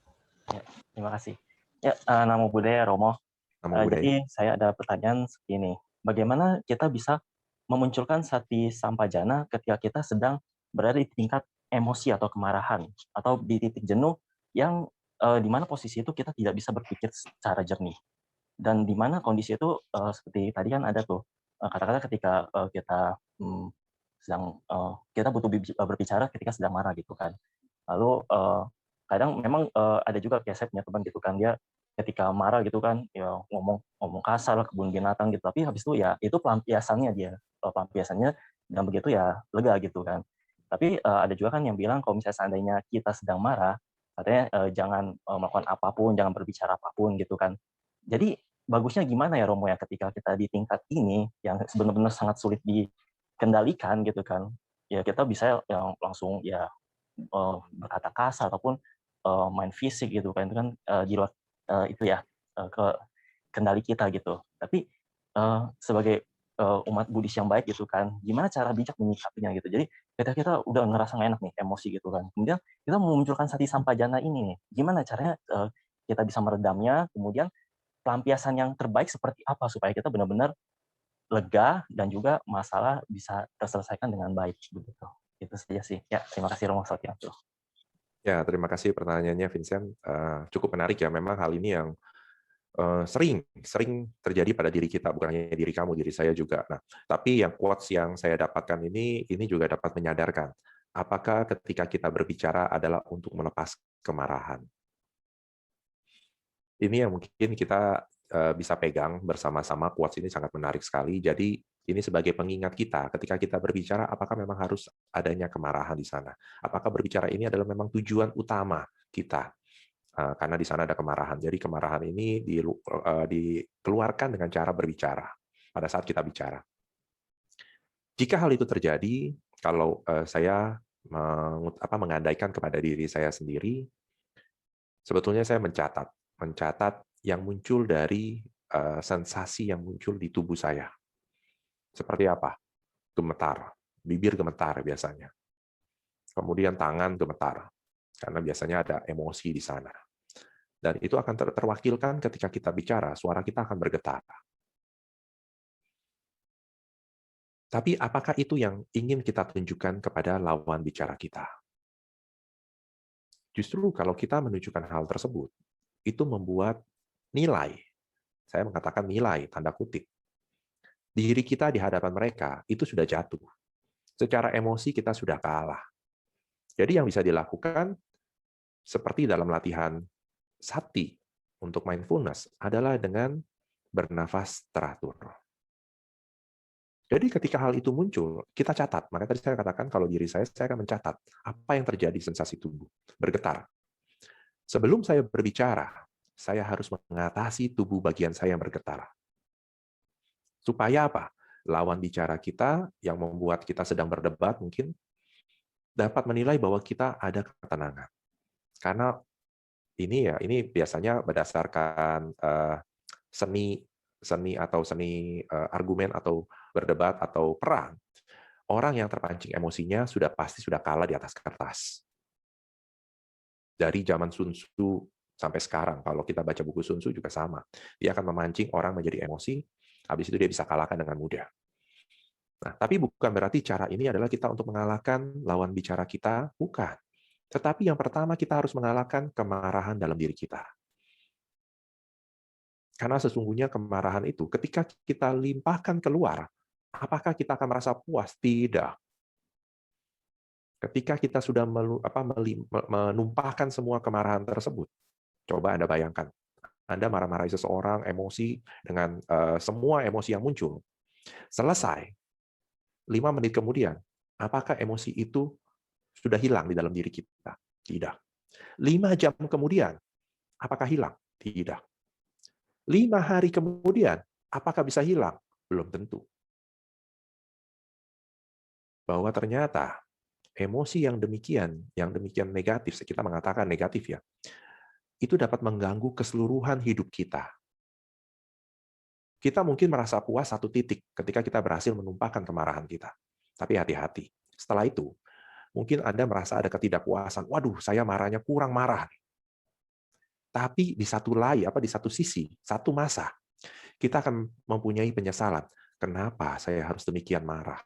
Ya, terima kasih. Ya, Namo Buddhaya Romo. Jadi saya ada pertanyaan seperti ini. Bagaimana kita bisa memunculkan sati sampajana ketika kita sedang berada di tingkat emosi atau kemarahan atau di titik jenuh yang di mana posisi itu kita tidak bisa berpikir secara jernih, dan di mana kondisi itu seperti tadi kan ada tuh kata-kata ketika kita sedang kita butuh berbicara ketika sedang marah gitu kan. Lalu kadang memang ada juga kayak saya punya teman gitu kan, dia ketika marah gitu kan ya ngomong kasar kebun binatang gitu, tapi habis itu ya itu pelampiasannya dia, pelampiasannya, dan begitu ya lega gitu kan. Tapi ada juga kan yang bilang kalau misalnya seandainya kita sedang marah, katanya jangan melakukan apapun, jangan berbicara apapun gitu kan. Jadi bagusnya gimana ya Romo ya ketika kita di tingkat ini yang benar-benar sangat sulit dikendalikan gitu kan, ya kita bisa yang langsung ya berkata kasar ataupun main fisik gitu kan, itu kan di luar itu ya ke kendali kita gitu. Tapi sebagai umat Buddhis yang baik gitu kan, gimana cara bijak menyikapinya gitu. Jadi kita udah ngerasa nggak enak nih, emosi gitu kan. Kemudian kita memunculkan sati sampajana ini nih, gimana caranya kita bisa meredamnya, kemudian pelampiasan yang terbaik seperti apa supaya kita benar-benar lega dan juga masalah bisa terselesaikan dengan baik begitu. Itu saja sih. Ya, terima kasih Romo Satyanto.
Ya, terima kasih pertanyaannya Vincent. Cukup menarik ya, memang hal ini yang sering terjadi pada diri kita, bukan hanya diri kamu, diri saya juga. Nah, tapi yang quotes yang saya dapatkan ini juga dapat menyadarkan, apakah ketika kita berbicara adalah untuk melepas kemarahan. Ini yang mungkin kita bisa pegang bersama-sama, quotes ini sangat menarik sekali. Jadi ini sebagai pengingat kita, ketika kita berbicara, apakah memang harus adanya kemarahan di sana? Apakah berbicara ini adalah memang tujuan utama kita? karena di sana ada kemarahan. Jadi kemarahan ini dikeluarkan dengan cara berbicara pada saat kita bicara. Jika hal itu terjadi, kalau saya mengandaikan kepada diri saya sendiri, sebetulnya saya mencatat yang muncul dari sensasi yang muncul di tubuh saya. Seperti apa? Gemetar, bibir gemetar biasanya. Kemudian tangan gemetar, karena biasanya ada emosi di sana. Dan itu akan terwakilkan ketika kita bicara, suara kita akan bergetar. Tapi apakah itu yang ingin kita tunjukkan kepada lawan bicara kita? Justru kalau kita menunjukkan hal tersebut, itu membuat nilai, saya mengatakan nilai, tanda kutip, diri kita di hadapan mereka itu sudah jatuh. Secara emosi kita sudah kalah. Jadi yang bisa dilakukan, seperti dalam latihan sati untuk mindfulness, adalah dengan bernafas teratur. Jadi ketika hal itu muncul, kita catat. Makanya tadi saya katakan kalau diri saya akan mencatat apa yang terjadi sensasi tubuh, bergetar. Sebelum saya berbicara, saya harus mengatasi tubuh bagian saya yang bergetar. Supaya apa? Lawan bicara kita yang membuat kita sedang berdebat mungkin dapat menilai bahwa kita ada ketenangan. Karena ini biasanya berdasarkan seni argumen atau berdebat atau perang, orang yang terpancing emosinya pasti sudah kalah di atas kertas. Dari zaman Sun Tzu sampai sekarang, kalau kita baca buku Sun Tzu juga sama. Dia akan memancing orang menjadi emosi, habis itu dia bisa kalahkan dengan mudah. Nah, tapi bukan berarti cara ini adalah kita untuk mengalahkan lawan bicara kita, bukan. Tetapi yang pertama kita harus mengalahkan kemarahan dalam diri kita. Karena sesungguhnya kemarahan itu ketika kita limpahkan keluar, apakah kita akan merasa puas? Tidak. Ketika kita sudah menumpahkan semua kemarahan tersebut, coba Anda bayangkan, Anda marah-marahi seseorang, emosi dengan semua emosi yang muncul. Selesai, 5 menit kemudian, apakah emosi itu sudah hilang di dalam diri kita? Tidak. 5 jam kemudian, apakah hilang? Tidak. 5 hari kemudian, apakah bisa hilang? Belum tentu. Bahwa ternyata emosi yang demikian negatif, kita mengatakan negatif ya, itu dapat mengganggu keseluruhan hidup kita. Kita mungkin merasa puas satu titik ketika kita berhasil menumpahkan kemarahan kita. Tapi hati-hati. Setelah itu, mungkin Anda merasa ada ketidakpuasan. Waduh, saya marahnya kurang marah. Tapi di satu sisi, satu masa, kita akan mempunyai penyesalan. Kenapa saya harus demikian marah?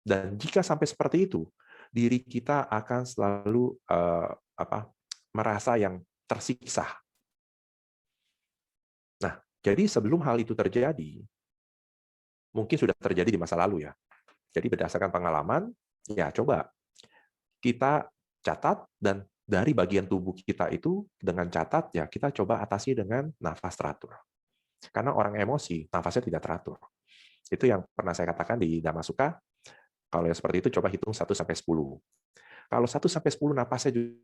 Dan jika sampai seperti itu, diri kita akan selalu merasa yang tersiksa. Nah, jadi sebelum hal itu terjadi, mungkin sudah terjadi di masa lalu ya. Jadi berdasarkan pengalaman, ya coba kita catat, dan dari bagian tubuh kita itu dengan catat, ya kita coba atasi dengan nafas teratur. Karena orang emosi, nafasnya tidak teratur. Itu yang pernah saya katakan di Dhammasuka. Kalau yang seperti itu, coba hitung 1-10. Kalau 1-10 nafasnya juga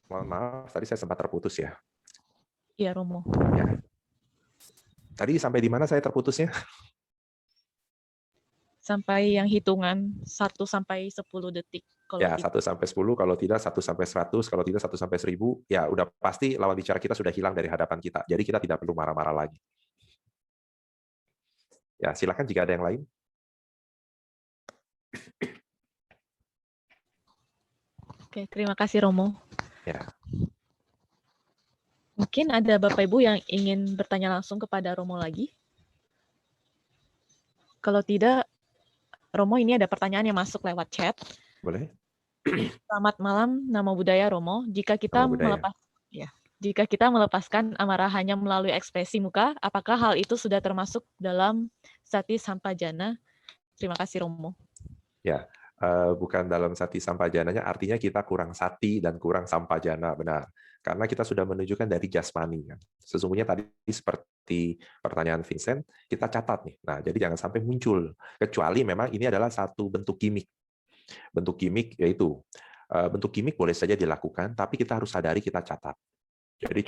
mohon maaf, tadi saya sempat terputus ya.
Iya, Romo.
Ya. Tadi sampai di mana saya terputusnya?
Sampai yang hitungan 1-10 detik. Kalau
Ya, 1-10, kalau tidak 1-100, kalau tidak 1-1000, ya udah pasti lawan bicara kita sudah hilang dari hadapan kita. Jadi kita tidak perlu marah-marah lagi. Ya, silakan jika ada yang lain.
Oke, terima kasih Romo.
Ya.
Mungkin ada Bapak Ibu yang ingin bertanya langsung kepada Romo lagi? Kalau tidak, Romo, ini ada pertanyaan yang masuk lewat chat.
Boleh?
Selamat malam, Namo Buddhaya Romo. Jika kita
Namo Buddhaya.
jika kita melepaskan amarah hanya melalui ekspresi muka, apakah hal itu sudah termasuk dalam sati sampajana? Terima kasih Romo.
Ya, bukan dalam sati sampajananya, artinya kita kurang sati dan kurang sampajana, benar. Karena kita sudah menunjukkan dari jasmani. Kan. Sesungguhnya tadi seperti pertanyaan Vincent, kita catat nih. Nah, jadi jangan sampai muncul. Kecuali memang ini adalah satu bentuk gimmick. Bentuk gimmick yaitu, bentuk gimmick boleh saja dilakukan, tapi kita harus sadari kita catat. Jadi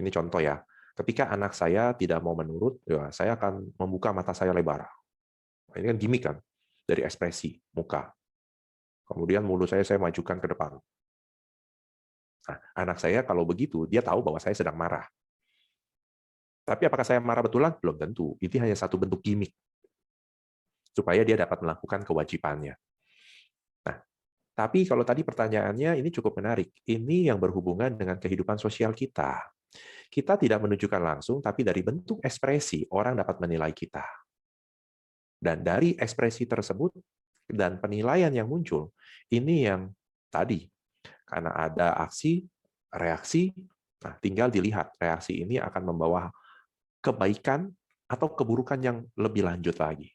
ini contoh ya. Ketika anak saya tidak mau menurut, ya, saya akan membuka mata saya lebar. Ini kan gimmick kan, dari ekspresi muka. Kemudian mulut saya majukan ke depan. Nah, anak saya kalau begitu, dia tahu bahwa saya sedang marah. Tapi apakah saya marah betulan? Belum tentu. Itu hanya satu bentuk gimmick. Supaya dia dapat melakukan kewajibannya. Nah, tapi kalau tadi pertanyaannya, ini cukup menarik. Ini yang berhubungan dengan kehidupan sosial kita. Kita tidak menunjukkan langsung, tapi dari bentuk ekspresi, orang dapat menilai kita. Dan dari ekspresi tersebut, dan penilaian yang muncul, ini yang tadi, karena ada aksi, reaksi, nah tinggal dilihat reaksi ini akan membawa kebaikan atau keburukan yang lebih lanjut lagi.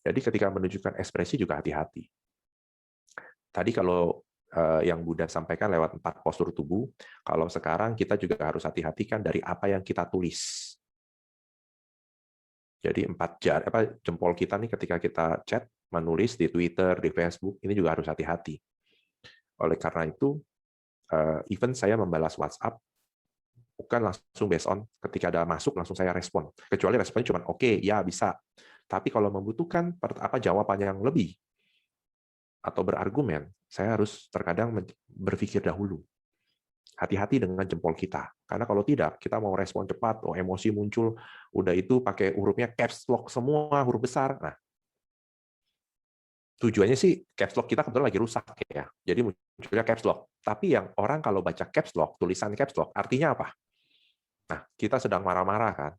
Jadi ketika menunjukkan ekspresi juga hati-hati. Tadi kalau yang Buddha sampaikan lewat 4 postur tubuh, kalau sekarang kita juga harus hati-hati kan dari apa yang kita tulis. Jadi 4 jempol kita nih ketika kita chat, menulis di Twitter, di Facebook, ini juga harus hati-hati. Oleh karena itu, even saya membalas WhatsApp, bukan langsung based on ketika ada masuk langsung saya respon. Kecuali responnya cuma oke, ya bisa. Tapi kalau membutuhkan jawaban yang lebih atau berargumen, saya harus terkadang berpikir dahulu. Hati-hati dengan jempol kita. Karena kalau tidak, kita mau respon cepat, emosi muncul, udah itu pakai hurufnya caps lock semua, huruf besar. Nah, tujuannya sih caps lock kita kebetulan lagi rusak ya. Jadi munculnya caps lock. Tapi yang orang kalau baca caps lock, tulisan caps lock, artinya apa? Nah, kita sedang marah-marah kan.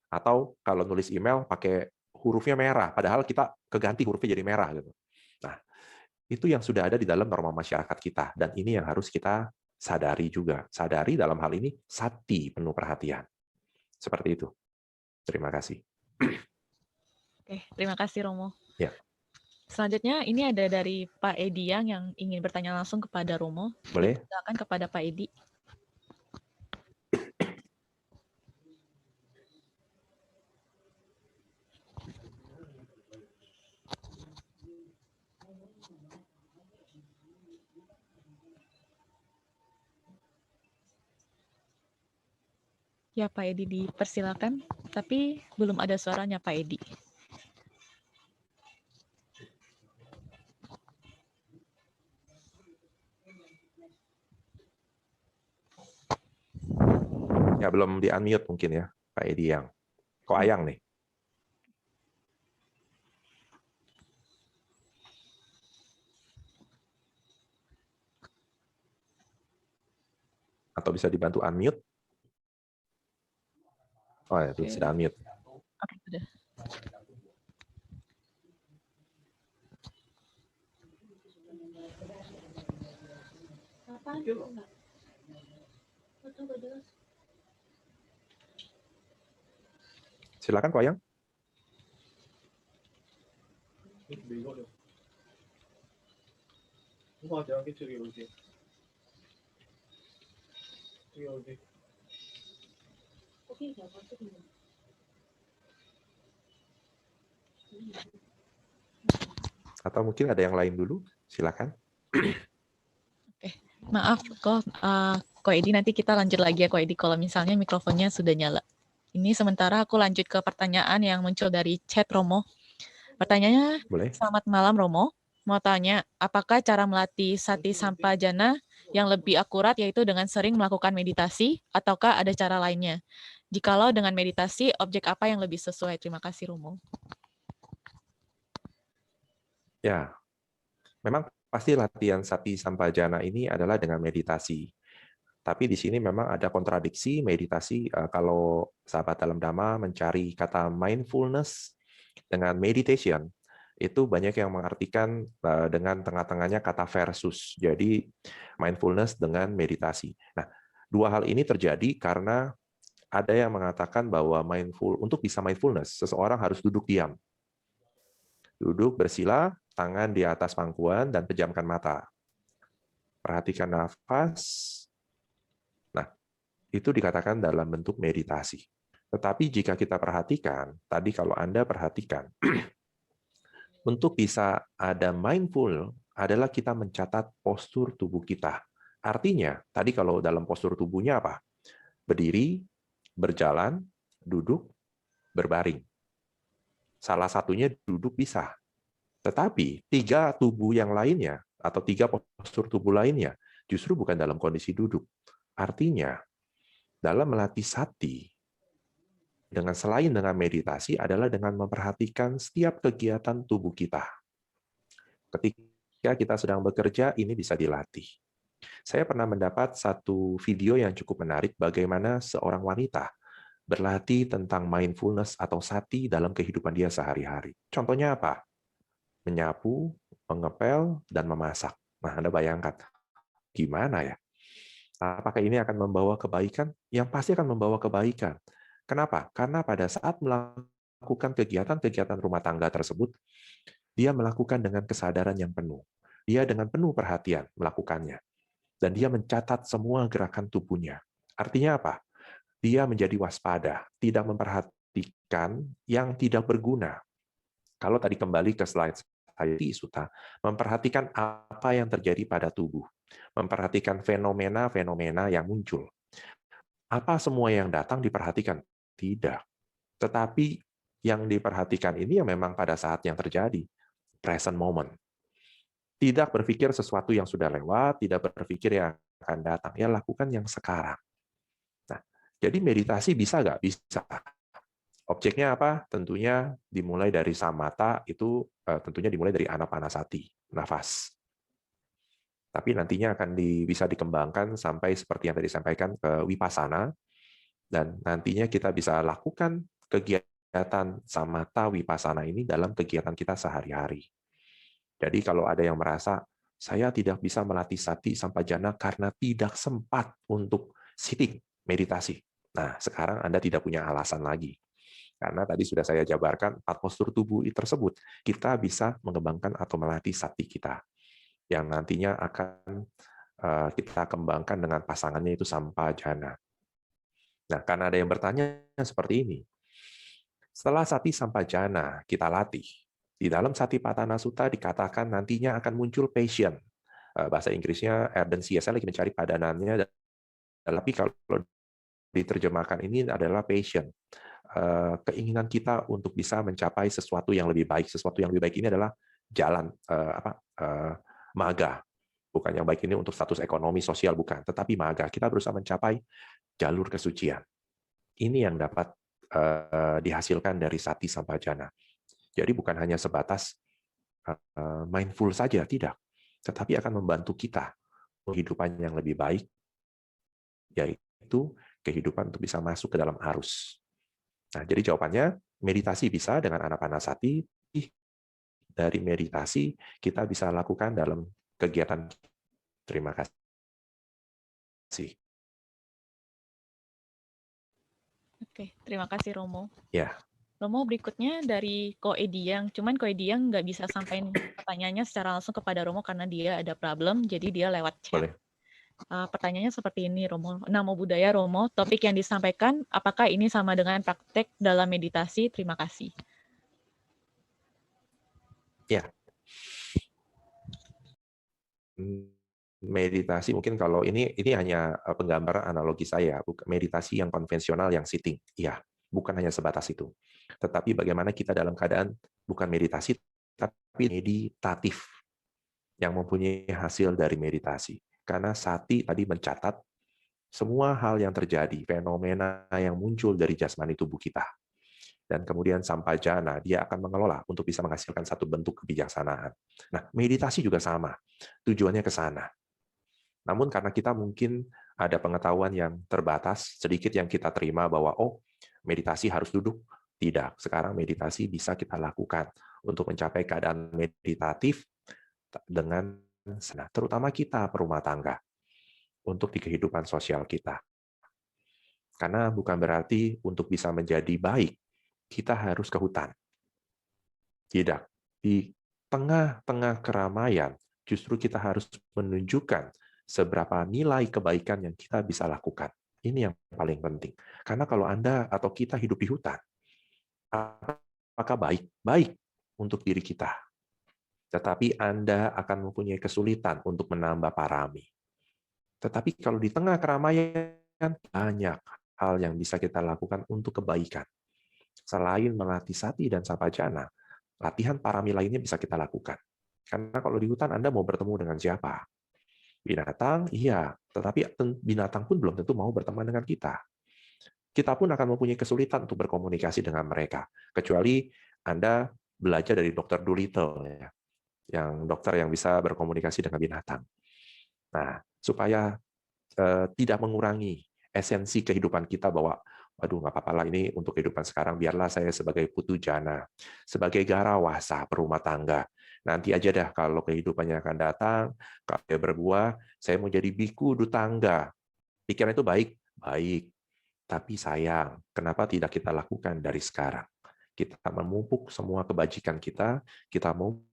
Atau kalau nulis email pakai hurufnya merah, padahal kita keganti hurufnya jadi merah gitu. Nah, itu yang sudah ada di dalam norma masyarakat kita, dan ini yang harus kita sadari juga. Sadari dalam hal ini sati, penuh perhatian. Seperti itu. Terima kasih.
Oke, terima kasih Romo.
Ya.
Selanjutnya ini ada dari Pak Edi yang ingin bertanya langsung kepada Romo.
Boleh?
Silakan kepada Pak Edi. Ya, Pak Edi dipersilakan, tapi belum ada suaranya Pak Edi.
Ya, belum di-unmute mungkin ya, Pak Edi yang. Kok Ayang nih? Atau bisa dibantu unmute? Oh ya, itu sudah unmute.
Oke, sudah.
Silakan, Ko Ayang. Atau mungkin ada yang lain dulu, silakan.
Oke, maaf Ko Edi, nanti kita lanjut lagi ya Ko Edi kalau misalnya mikrofonnya sudah nyala. Ini sementara aku lanjut ke pertanyaan yang muncul dari chat Romo. Pertanyaannya,
Boleh.
Selamat malam Romo. Mau tanya, apakah cara melatih sati sampajana yang lebih akurat yaitu dengan sering melakukan meditasi, ataukah ada cara lainnya? Jikalau dengan meditasi, objek apa yang lebih sesuai? Terima kasih Romo.
Ya, memang pasti latihan sati sampajana ini adalah dengan meditasi. Tapi di sini memang ada kontradiksi meditasi. Kalau sahabat dalam Dhamma mencari kata mindfulness dengan meditation, itu banyak yang mengartikan dengan tengah-tengahnya kata versus. Jadi mindfulness dengan meditasi. Nah, dua hal ini terjadi karena ada yang mengatakan bahwa untuk bisa mindfulness, seseorang harus duduk diam. Duduk bersila, tangan di atas pangkuan, dan pejamkan mata. Perhatikan nafas. Nah, itu dikatakan dalam bentuk meditasi. Tetapi jika kita perhatikan, tadi kalau Anda perhatikan, untuk bisa ada mindful adalah kita mencatat postur tubuh kita. Artinya, tadi kalau dalam postur tubuhnya apa? Berdiri, berjalan, duduk, berbaring. Salah satunya duduk bisa. Tetapi tiga tubuh yang lainnya, atau tiga postur tubuh lainnya, justru bukan dalam kondisi duduk. Artinya, dalam melatih sati, selain dengan meditasi, adalah dengan memperhatikan setiap kegiatan tubuh kita. Ketika kita sedang bekerja, ini bisa dilatih. Saya pernah mendapat satu video yang cukup menarik bagaimana seorang wanita berlatih tentang mindfulness atau sati dalam kehidupan dia sehari-hari. Contohnya apa? Menyapu, mengepel, dan memasak. Nah, Anda bayangkan, gimana ya? Apakah ini akan membawa kebaikan? Yang pasti akan membawa kebaikan. Kenapa? Karena pada saat melakukan kegiatan-kegiatan rumah tangga tersebut, dia melakukan dengan kesadaran yang penuh. Dia dengan penuh perhatian melakukannya. Dan dia mencatat semua gerakan tubuhnya. Artinya apa? Dia menjadi waspada, tidak memperhatikan yang tidak berguna. Kalau tadi kembali ke slide saya di Sutta, memperhatikan apa yang terjadi pada tubuh, memperhatikan fenomena-fenomena yang muncul. Apa semua yang datang diperhatikan? Tidak. Tetapi yang diperhatikan ini yang memang pada saat yang terjadi, present moment. Tidak berpikir sesuatu yang sudah lewat, tidak berpikir yang akan datang. Ya, lakukan yang sekarang. Nah, jadi meditasi bisa nggak? Bisa. Objeknya apa? Tentunya dimulai dari samatha, itu tentunya dimulai dari anapanasati, nafas. Tapi nantinya akan bisa dikembangkan sampai seperti yang tadi disampaikan ke vipassana, dan nantinya kita bisa lakukan kegiatan samatha vipassana ini dalam kegiatan kita sehari-hari. Jadi kalau ada yang merasa, saya tidak bisa melatih sati sampajana karena tidak sempat untuk sitting, meditasi. Nah, sekarang Anda tidak punya alasan lagi. Karena tadi sudah saya jabarkan 4 postur tubuh tersebut, kita bisa mengembangkan atau melatih sati kita. Yang nantinya akan kita kembangkan dengan pasangannya itu sampajana. Nah, karena ada yang bertanya seperti ini. Setelah sati sampajana kita latih, di dalam Satipatthana Sutta dikatakan nantinya akan muncul passion. Bahasa Inggrisnya urgency, saya lagi mencari padanannya, tapi kalau diterjemahkan ini adalah passion. Keinginan kita untuk bisa mencapai sesuatu yang lebih baik. Sesuatu yang lebih baik ini adalah jalan maga. Bukan yang baik ini untuk status ekonomi sosial, bukan. Tetapi maga. Kita berusaha mencapai jalur kesucian. Ini yang dapat dihasilkan dari sati sampajana. Jadi bukan hanya sebatas mindful saja, tidak. Tetapi akan membantu kita kehidupan yang lebih baik, yaitu kehidupan untuk bisa masuk ke dalam arus. Nah, jadi jawabannya, meditasi bisa dengan anapanasati. Dari meditasi, kita bisa lakukan dalam kegiatan. Terima kasih.
Oke, terima kasih Romo.
Ya.
Romo, berikutnya dari Ko Ediang. Cuman Ko Ediang nggak bisa sampaikan pertanyaannya secara langsung kepada Romo karena dia ada problem, jadi dia lewat chat.
Boleh.
Pertanyaannya seperti ini, Romo. Namo Buddhaya, Romo. Topik yang disampaikan, apakah ini sama dengan praktek dalam meditasi? Terima kasih.
Ya. Meditasi mungkin kalau ini hanya penggambaran analogi saya, bukan meditasi yang konvensional yang sitting. Ya, bukan hanya sebatas itu. Tetapi bagaimana kita dalam keadaan bukan meditasi, tapi meditatif yang mempunyai hasil dari meditasi. Karena sati tadi mencatat semua hal yang terjadi, fenomena yang muncul dari jasmani tubuh kita. Dan kemudian sampajana, dia akan mengelola untuk bisa menghasilkan satu bentuk kebijaksanaan. Nah, meditasi juga sama, tujuannya ke sana. Namun karena kita mungkin ada pengetahuan yang terbatas, sedikit yang kita terima bahwa, oh, meditasi harus duduk. Tidak, sekarang meditasi bisa kita lakukan untuk mencapai keadaan meditatif dengan sana, terutama kita perumah tangga, untuk di kehidupan sosial kita. Karena bukan berarti untuk bisa menjadi baik, kita harus ke hutan. Tidak. Di tengah-tengah keramaian, justru kita harus menunjukkan seberapa nilai kebaikan yang kita bisa lakukan. Ini yang paling penting. Karena kalau Anda atau kita hidup di hutan, apakah baik? Baik untuk diri kita. Tetapi Anda akan mempunyai kesulitan untuk menambah parami. Tetapi kalau di tengah keramaian, banyak hal yang bisa kita lakukan untuk kebaikan. Selain melatih sati dan sampajana, latihan parami lainnya bisa kita lakukan. Karena kalau di hutan Anda mau bertemu dengan siapa? Binatang, iya. Tetapi binatang pun belum tentu mau berteman dengan kita. Kita pun akan mempunyai kesulitan untuk berkomunikasi dengan mereka. Kecuali Anda belajar dari Dr. Dolittle, ya, yang dokter yang bisa berkomunikasi dengan binatang. Nah, supaya tidak mengurangi esensi kehidupan kita bahwa, waduh, nggak apa-apa lah ini untuk kehidupan sekarang, biarlah saya sebagai putu jana, sebagai garawasa perumah tangga. Nanti aja dah kalau kehidupannya akan datang, kalau dia berbuah, saya mau jadi biku dutangga. Pikiran itu baik? Baik. Tapi sayang, kenapa tidak kita lakukan dari sekarang? Kita memupuk semua kebajikan kita memupuk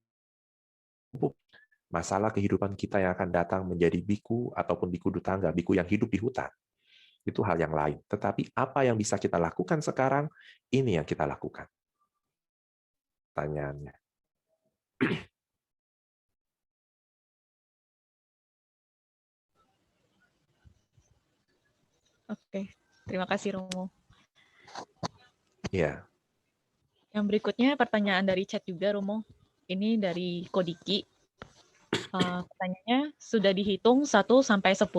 masalah kehidupan kita yang akan datang menjadi biku ataupun biku dutangga, biku yang hidup di hutan. Itu hal yang lain. Tetapi apa yang bisa kita lakukan sekarang, ini yang kita lakukan. Pertanyaannya.
Oke, terima kasih Romo.
Ya.
Yang berikutnya pertanyaan dari chat juga Romo. Ini dari Kodiki. Pertanyaannya, sudah dihitung 1 sampai 10,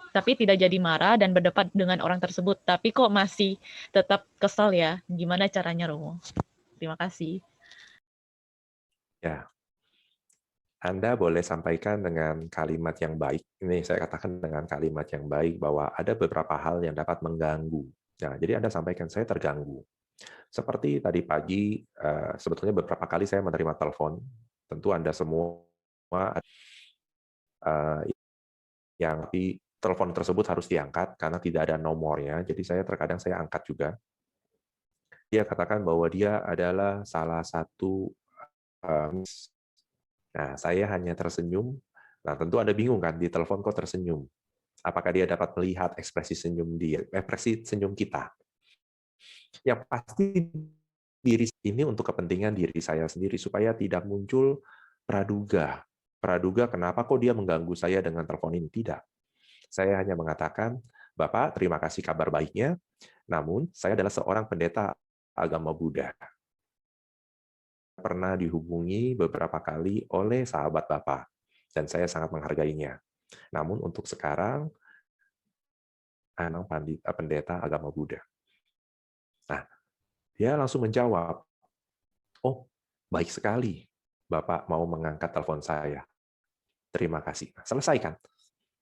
tapi tidak jadi marah dan berdebat dengan orang tersebut, tapi kok masih tetap kesal ya? Gimana caranya Romo? Terima kasih.
Ya. Anda boleh sampaikan dengan kalimat yang baik. Ini saya katakan dengan kalimat yang baik bahwa ada beberapa hal yang dapat mengganggu. Nah, jadi Anda sampaikan, saya terganggu. Seperti tadi pagi, sebetulnya beberapa kali saya menerima telepon. Tentu Anda semua yang di telepon tersebut harus diangkat karena tidak ada nomornya. Jadi terkadang saya angkat juga. Dia katakan bahwa dia adalah salah satu. Nah, saya hanya tersenyum. Nah, tentu Anda bingung kan, di telepon kok tersenyum. Apakah dia dapat melihat ekspresi senyum kita? Yang pasti diri ini untuk kepentingan diri saya sendiri supaya tidak muncul praduga. Praduga kenapa kok dia mengganggu saya dengan telepon ini? Tidak. Saya hanya mengatakan, Bapak, terima kasih kabar baiknya, namun saya adalah seorang pendeta agama Buddha. Pernah dihubungi beberapa kali oleh sahabat Bapak, dan saya sangat menghargainya. Namun untuk sekarang, anak pendeta agama Buddha. Nah, dia langsung menjawab, oh, baik sekali Bapak mau mengangkat telepon saya. Terima kasih. Nah, selesaikan.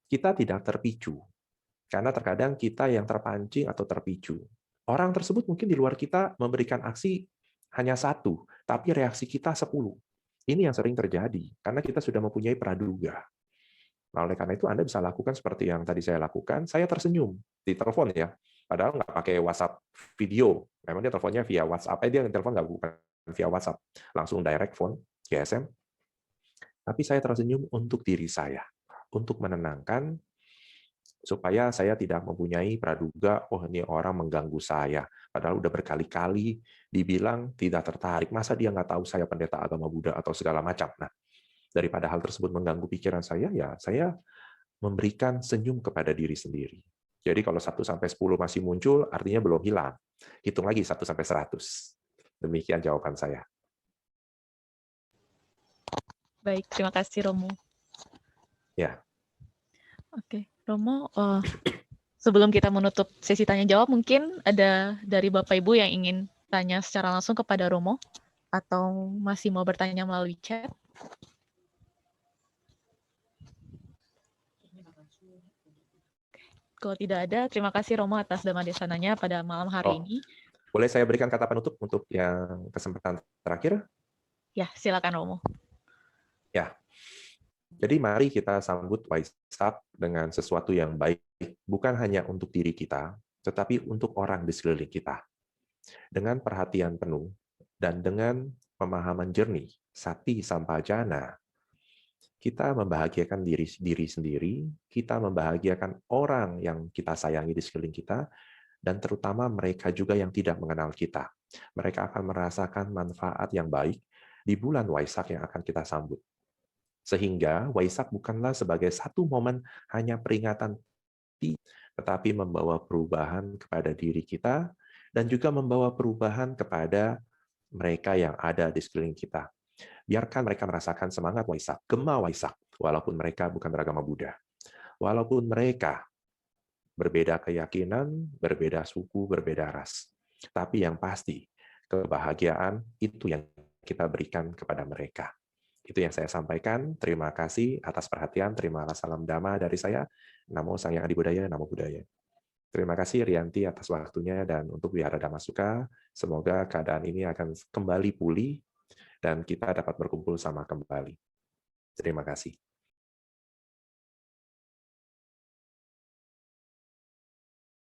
Kita tidak terpicu. Karena terkadang kita yang terpancing atau terpicu. Orang tersebut mungkin di luar kita memberikan aksi hanya 1, tapi reaksi kita 10. Ini yang sering terjadi, karena kita sudah mempunyai praduga. Nah, oleh karena itu Anda bisa lakukan seperti yang tadi saya lakukan, saya tersenyum di telepon ya, padahal nggak pakai WhatsApp video, memang dia teleponnya via WhatsApp, dia telepon nggak bukan via WhatsApp, langsung direct phone, GSM, tapi saya tersenyum untuk diri saya, untuk menenangkan, supaya saya tidak mempunyai praduga, oh ini orang mengganggu saya, padahal udah berkali-kali dibilang tidak tertarik, masa dia nggak tahu saya pendeta agama Buddha atau segala macam. Nah, daripada hal tersebut mengganggu pikiran saya, ya saya memberikan senyum kepada diri sendiri. Jadi kalau 1 sampai 10 masih muncul, artinya belum hilang. Hitung lagi 1 sampai 100. Demikian jawaban saya.
Baik, terima kasih Romo.
Ya.
Oke, Romo, sebelum kita menutup sesi tanya jawab, mungkin ada dari Bapak Ibu yang ingin bertanya secara langsung kepada Romo? Atau masih mau bertanya melalui chat? Kalau tidak ada, terima kasih Romo atas Dhamma Desananya pada malam hari ini.
Boleh saya berikan kata penutup untuk yang kesempatan terakhir?
Ya, silakan Romo.
Ya, jadi mari kita sambut Waisak dengan sesuatu yang baik, bukan hanya untuk diri kita, tetapi untuk orang di sekeliling kita. Dengan perhatian penuh dan dengan pemahaman jernih, sati sampajana, kita membahagiakan diri sendiri, kita membahagiakan orang yang kita sayangi di sekeliling kita, dan terutama mereka juga yang tidak mengenal kita. Mereka akan merasakan manfaat yang baik di bulan Waisak yang akan kita sambut. Sehingga Waisak bukanlah sebagai satu momen hanya peringatan, tetapi membawa perubahan kepada diri kita dan juga membawa perubahan kepada mereka yang ada di sekeliling kita. Biarkan mereka merasakan semangat Waisak, gema Waisak, walaupun mereka bukan beragama Buddha. Walaupun mereka berbeda keyakinan, berbeda suku, berbeda ras. Tapi yang pasti, kebahagiaan itu yang kita berikan kepada mereka. Itu yang saya sampaikan. Terima kasih atas perhatian. Terimalah salam Dhamma dari saya. Namo Sang Hyang Adi Budaya, Namo Buddhaya. Terima kasih Rianti atas waktunya, dan untuk Wihara Dhammasuka, semoga keadaan ini akan kembali pulih dan kita dapat berkumpul sama kembali. Terima kasih.